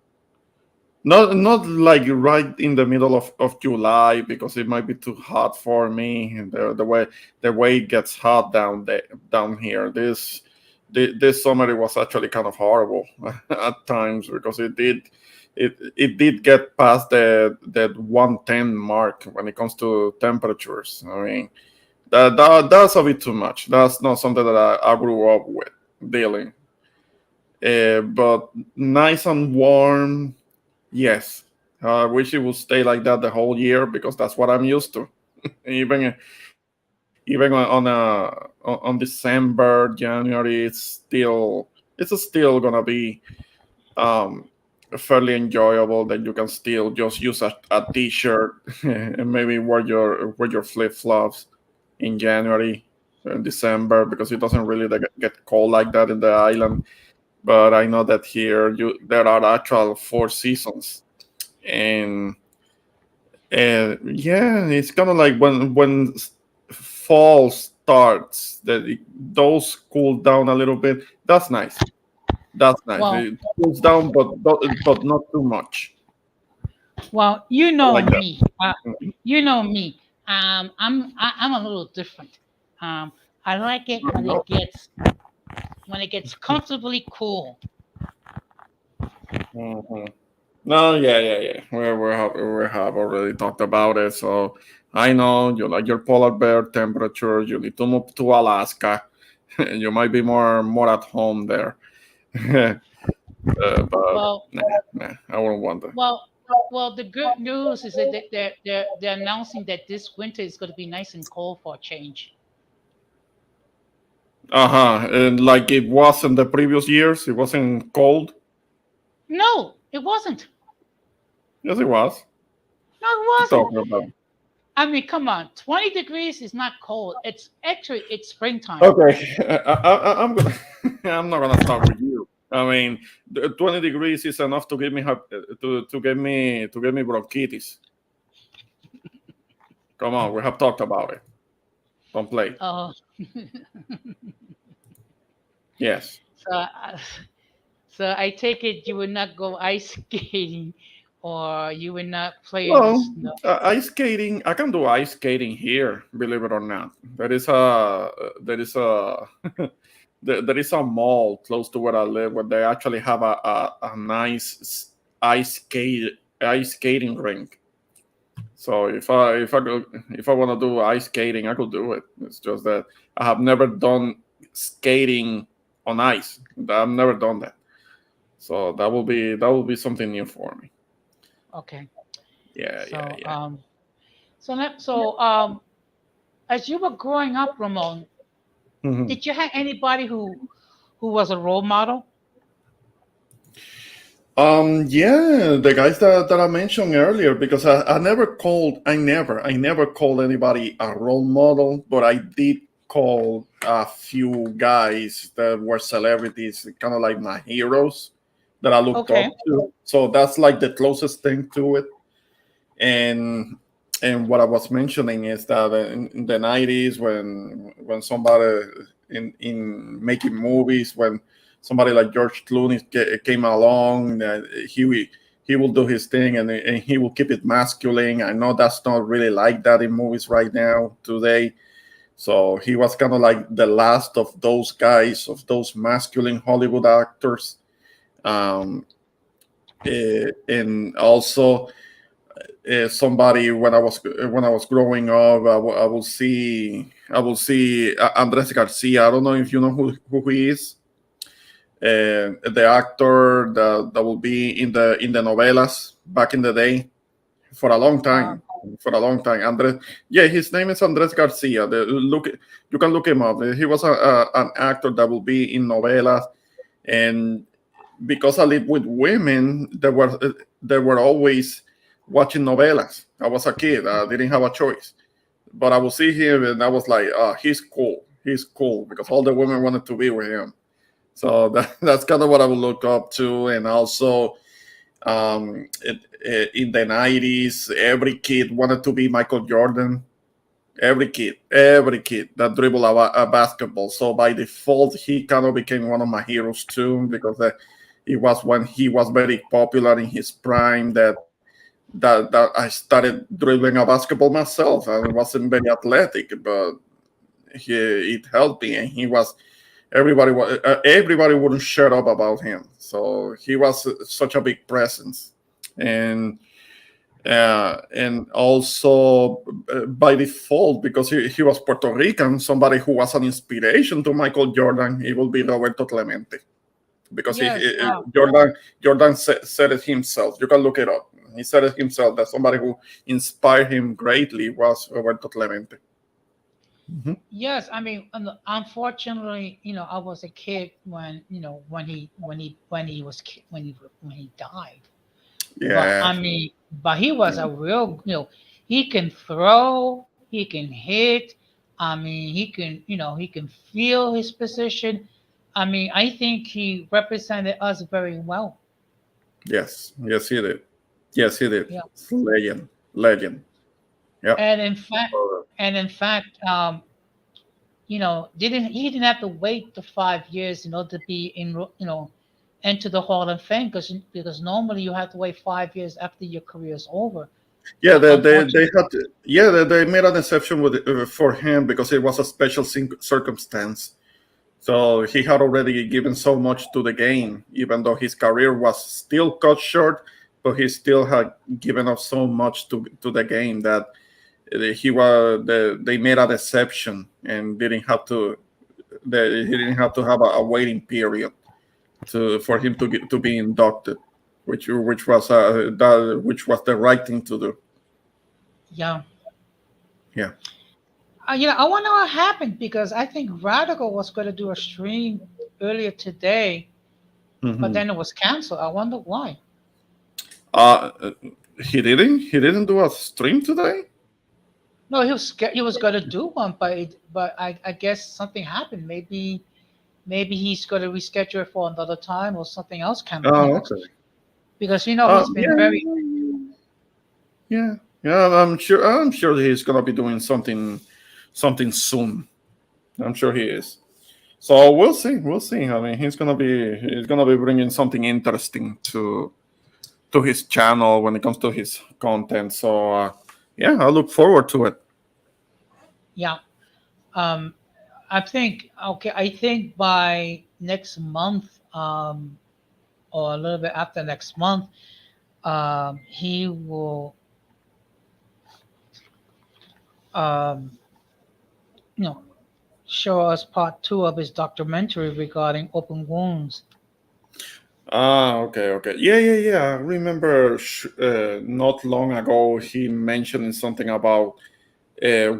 Not like right in the middle of July because it might be too hot for me. The way it gets hot down here. This summer it was actually kind of horrible at times because it did get past the that 110 mark when it comes to temperatures. I mean that's a bit too much. That's not something that I grew up with dealing. But nice and warm. Yes, I wish it would stay like that the whole year because that's what I'm used to. Even on December, January, it's still gonna be um, fairly enjoyable. That you can still just use a t-shirt and maybe wear your flip flops in January and December because it doesn't really get cold like that in the island. But I know that here there are actual 4 seasons and yeah, it's kind of like when fall starts, those cool down a little bit. That's nice. That's nice. Well, It cools down, but not too much. well, you I know like that. me. You know me. I'm a little different. Um, I like it when it gets comfortably cool. Mhm. No, yeah. We have already talked about it. So I know you like your polar bear temperature. You need to move to Alaska. You might be more at home there. But Well, nah, I wouldn't want that. well, well. The good news is that they're announcing that this winter is going to be nice and cold for a change. Uh-huh. And like it was in the previous years, it wasn't cold. No, it wasn't. Yes, it was. No, it What you wasn't. talking about? I mean, come on. 20 degrees is not cold. It's actually it's springtime. Okay, I'm gonna. I'm not gonna start with you. I mean, 20 degrees is enough to give me to get me bronchitis. Come on, we have talked about it. Don't play. Uh, Yes. so, so I take it you would not go ice skating, or you would not play in the Well, snow. ice skating. I can do ice skating here. Believe it or not, there is a there is a mall close to where I live where they actually have a nice ice skating rink. So if I want to do ice skating, I could do it. It's just that I have never done skating on ice. I've never done that. So that will be something new for me. Okay. Yeah, yeah, So yeah. as you were growing up, Ramon, Mhm. did you have anybody who was a role model? Yeah, the guys that I mentioned earlier, because I never called anybody a role model, but I did call a few guys that were celebrities, kind of like my heroes that I looked Okay. up to. So that's like the closest thing to it. And and what I was mentioning is that in the 90s, when somebody in making movies, when somebody like George Clooney came along, he will do his thing, and he will keep it masculine. I know that's not really like that in movies right now today. So he was kind of like the last of those guys, of those masculine Hollywood actors. Um, and also somebody, when I was growing up, I will see Andres Garcia. I don't know if you know who he is. The actor that will be in the novelas back in the day for a long Uh, time. For a long time, Andres. Yeah, his name is Andres Garcia. You can look him up. He was an actor that will be in novelas, and because I live with women, they were always watching novelas. I was a kid. I didn't have a choice. But I would see him, and I was like, he's cool. He's cool, because all the women wanted to be with him. So that's kind of what I would look up to. And also, in the 90s, every kid wanted to be Michael Jordan. Every kid that dribble a basketball. So by default, he kind of became one of my heroes too, because it was when he was very popular in his prime that I started dribbling a basketball myself. I wasn't very athletic, but it helped me, and he was everybody wouldn't shut up about him. So he was such a big presence, and and also by default, because he was Puerto Rican, somebody who was an inspiration to Michael Jordan, it will be Roberto Clemente, because yes. Jordan said it himself. You can look it up. He said it himself that somebody who inspired him greatly was Roberto Clemente. Mhm. Yes. I mean, unfortunately, I was a kid when when he died. But Yeah. I mean, but he was a real, he can throw, he can hit. I mean, he can feel his position. I mean, I think he represented us very well. Yes, he did. Yes, he did. Yeah. Legend. Yep. And in fact, and in fact, didn't he didn't have to wait the 5 years in order to be enter the Hall of Fame because normally you have to wait 5 years after your career is over. Yeah, But they unfortunately, had yeah they made an exception with for him because it was a special circumstance. So he had already given so much to the game, even though his career was still cut short, but he still had given up so much to the game that they made an exception and didn't have to he didn't have to have a waiting period for him to be inducted, which was the right thing to do. yeah. Yeah. I wonder what happened because I think Radical was going to do a stream earlier today, but Hmm. then it was canceled. I wonder why. Uh, he didn't do a stream today. No, he was going to do one, but I guess something happened. Maybe he's going to reschedule it for another time or something else can Oh, okay. because he's been very Yeah, yeah, yeah. I'm sure he's gonna be doing something soon. I'm sure he is. So we'll see. We'll see. I mean, he's gonna be bringing something interesting to his channel when it comes to his content. So yeah, I look forward to it. yeah. Um, I think by next month, or a little bit after next month, he will, um, you know, show us part two of his documentary regarding open wounds. Ah, okay, okay. Yeah, yeah, yeah. I remember not long ago he mentioned something about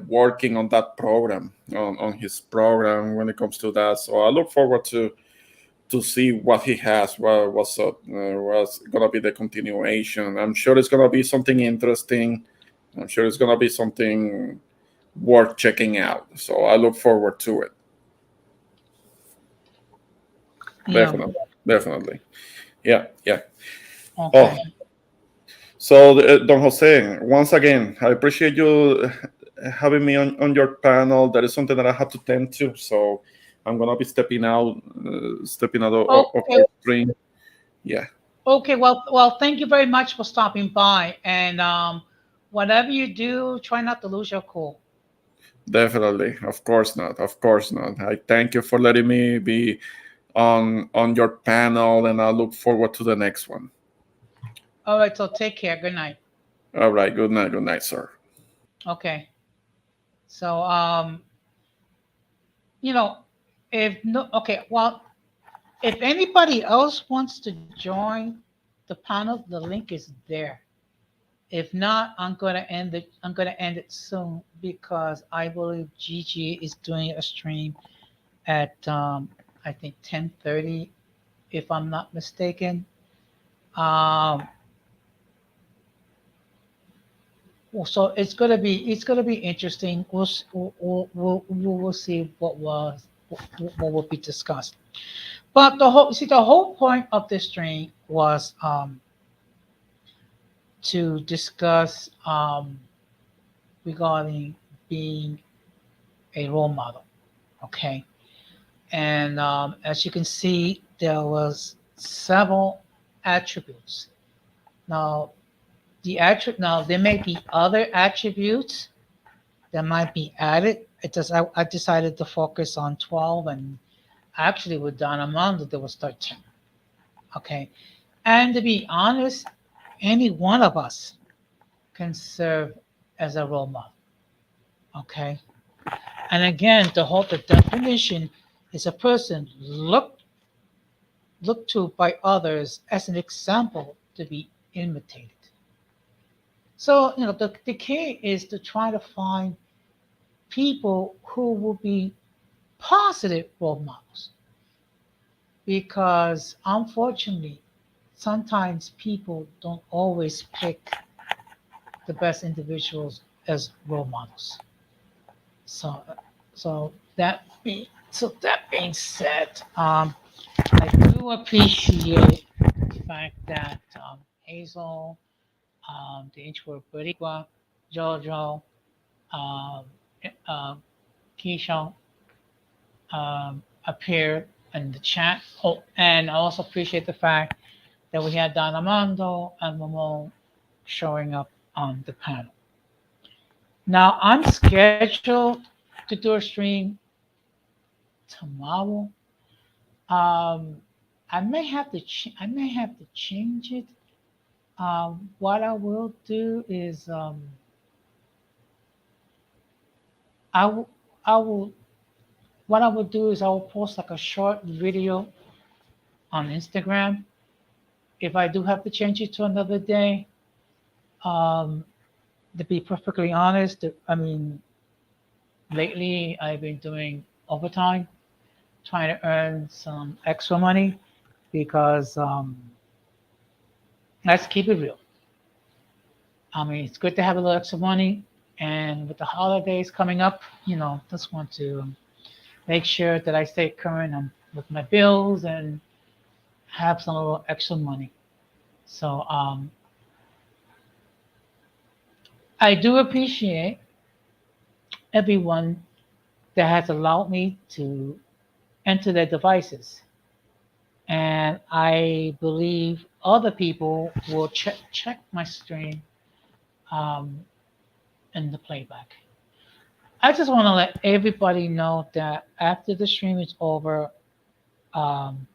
working on that program, on his program when it comes to that. So I look forward to see what he has, what's gonna be the continuation. I'm sure it's gonna be something interesting. I'm sure it's gonna be something worth checking out. So I look forward to it. Yeah. Definitely, definitely. Yeah, yeah. Oh, Okay. so Don Jose, once again, I appreciate you having me on your panel. That is something that I have to tend to. So I'm gonna be stepping out of Okay. the stream. Yeah. Okay. Well. Thank you very much for stopping by. And whatever you do, try not to lose your cool. Definitely, of course not. Of course not. I thank you for letting me be on your panel, and I look forward to the next one. All right. So take care. Good night. All right. Good night, sir. Okay. So you know, if no, okay. Well, if anybody else wants to join the panel, the link is there. If not, I'm gonna end it. I'm gonna end it soon because I believe Gigi is doing a stream at I think 10:30, if I'm not mistaken. Um, so it's gonna be interesting. We'll see what will be discussed. But the whole point of this stream was to discuss regarding being a role model. Okay, and as you can see, there was several attributes. Now now there may be other attributes that might be added. I decided to focus on 12, and actually with Don Armando there was 13. Okay, and to be honest, any one of us can serve as a role model. Okay, and again, the definition is a person looked to by others as an example to be imitated. So, the key is to try to find people who will be positive role models because unfortunately, sometimes people don't always pick the best individuals as role models. So, so that being said, I do appreciate the fact that Hazel, the introvert Boricua, Jojo, um, uh, Keisha, appeared in the chat. Oh, and I also appreciate the fact that we had Don Armando and Ramon showing up on the panel. Now I'm scheduled to do a stream tomorrow. Um, I may have to change it. What I will do is I will I will what I will do is I will post like a short video on Instagram. If I do have to change it to another day, um, to be perfectly honest, I mean, lately I've been doing overtime, trying to earn some extra money because let's keep it real. I mean, it's good to have a little extra money, and with the holidays coming up, just want to make sure that I stay current with my bills and have some little extra money. So I do appreciate everyone that has allowed me to enter their devices. And I believe other people will check my stream um, in the playback. I just want to let everybody know that after the stream is over, um,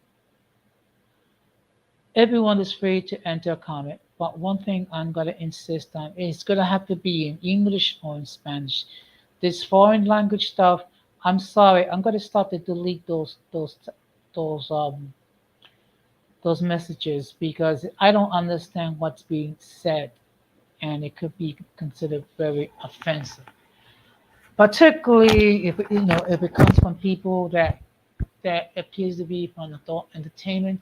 everyone is free to enter a comment. But one thing I'm going to insist on is it's going to have to be in English or in Spanish. This foreign language stuff, I'm sorry, I'm going to start to delete those those messages because I don't understand what's being said, and it could be considered very offensive. Particularly if it comes from people that appears to be from adult entertainment,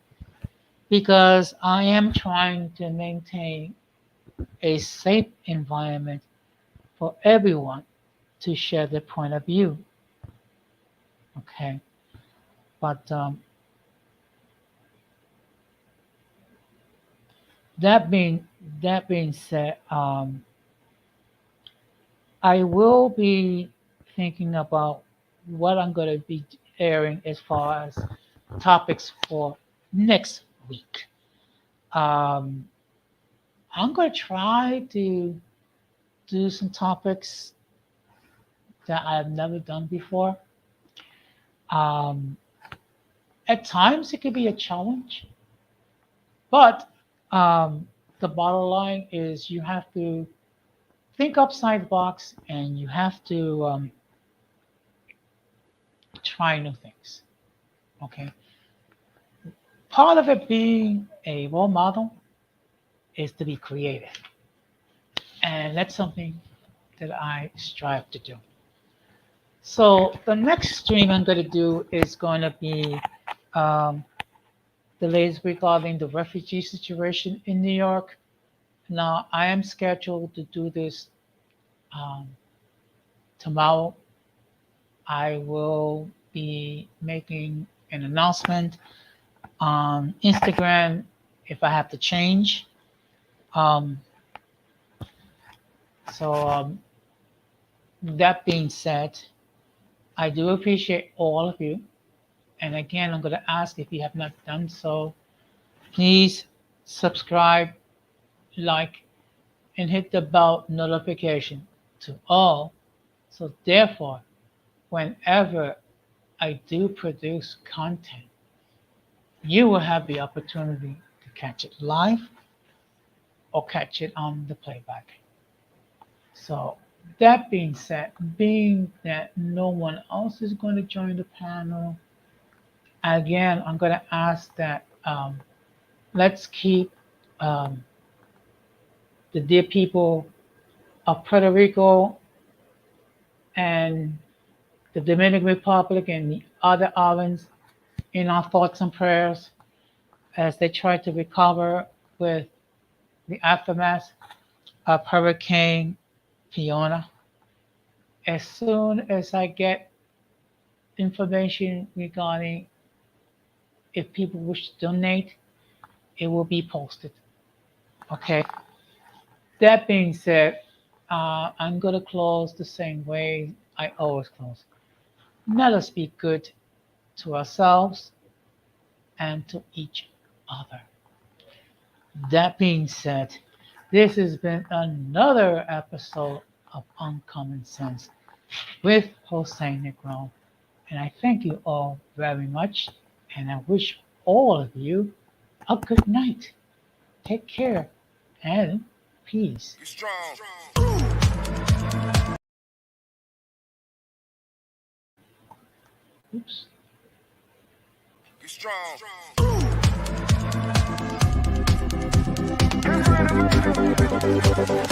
because I am trying to maintain a safe environment for everyone to share their point of view. Okay, but that being that being said, I will be thinking about what I'm going to be airing as far as topics for next week. Um, I'm going to try to do some topics that I've never done before. Um, at times, it could be a challenge, but the bottom line is you have to think upside the box and you have to try new things. Okay. Part of it being a role model is to be creative. And that's something that I strive to do. So the next stream I'm going to do is going to be um, the latest regarding the refugee situation in New York. Now, I am scheduled to do this um, tomorrow. I will be making an announcement on Instagram if I have to change. Um, so that being said, I do appreciate all of you. And again, I'm going to ask if you have not done so, please subscribe, like, and hit the bell notification to all. So therefore, whenever I do produce content, you will have the opportunity to catch it live or catch it on the playback. So that being said, being that no one else is going to join the panel, again, I'm going to ask that let's keep um, the dear people of Puerto Rico and the Dominican Republic and the other islands in our thoughts and prayers as they try to recover with the aftermath of Hurricane Fiona. As soon as I get information regarding if people wish to donate, it will be posted. Okay. That being said, I'm going to close the same way I always close. Let us be good to ourselves and to each other. That being said, this has been another episode of Uncommon Sense with Jose Negron. And I thank you all very much. And I wish all of you a good night. Take care and peace. Be strong. Oops. Be strong. Be strong.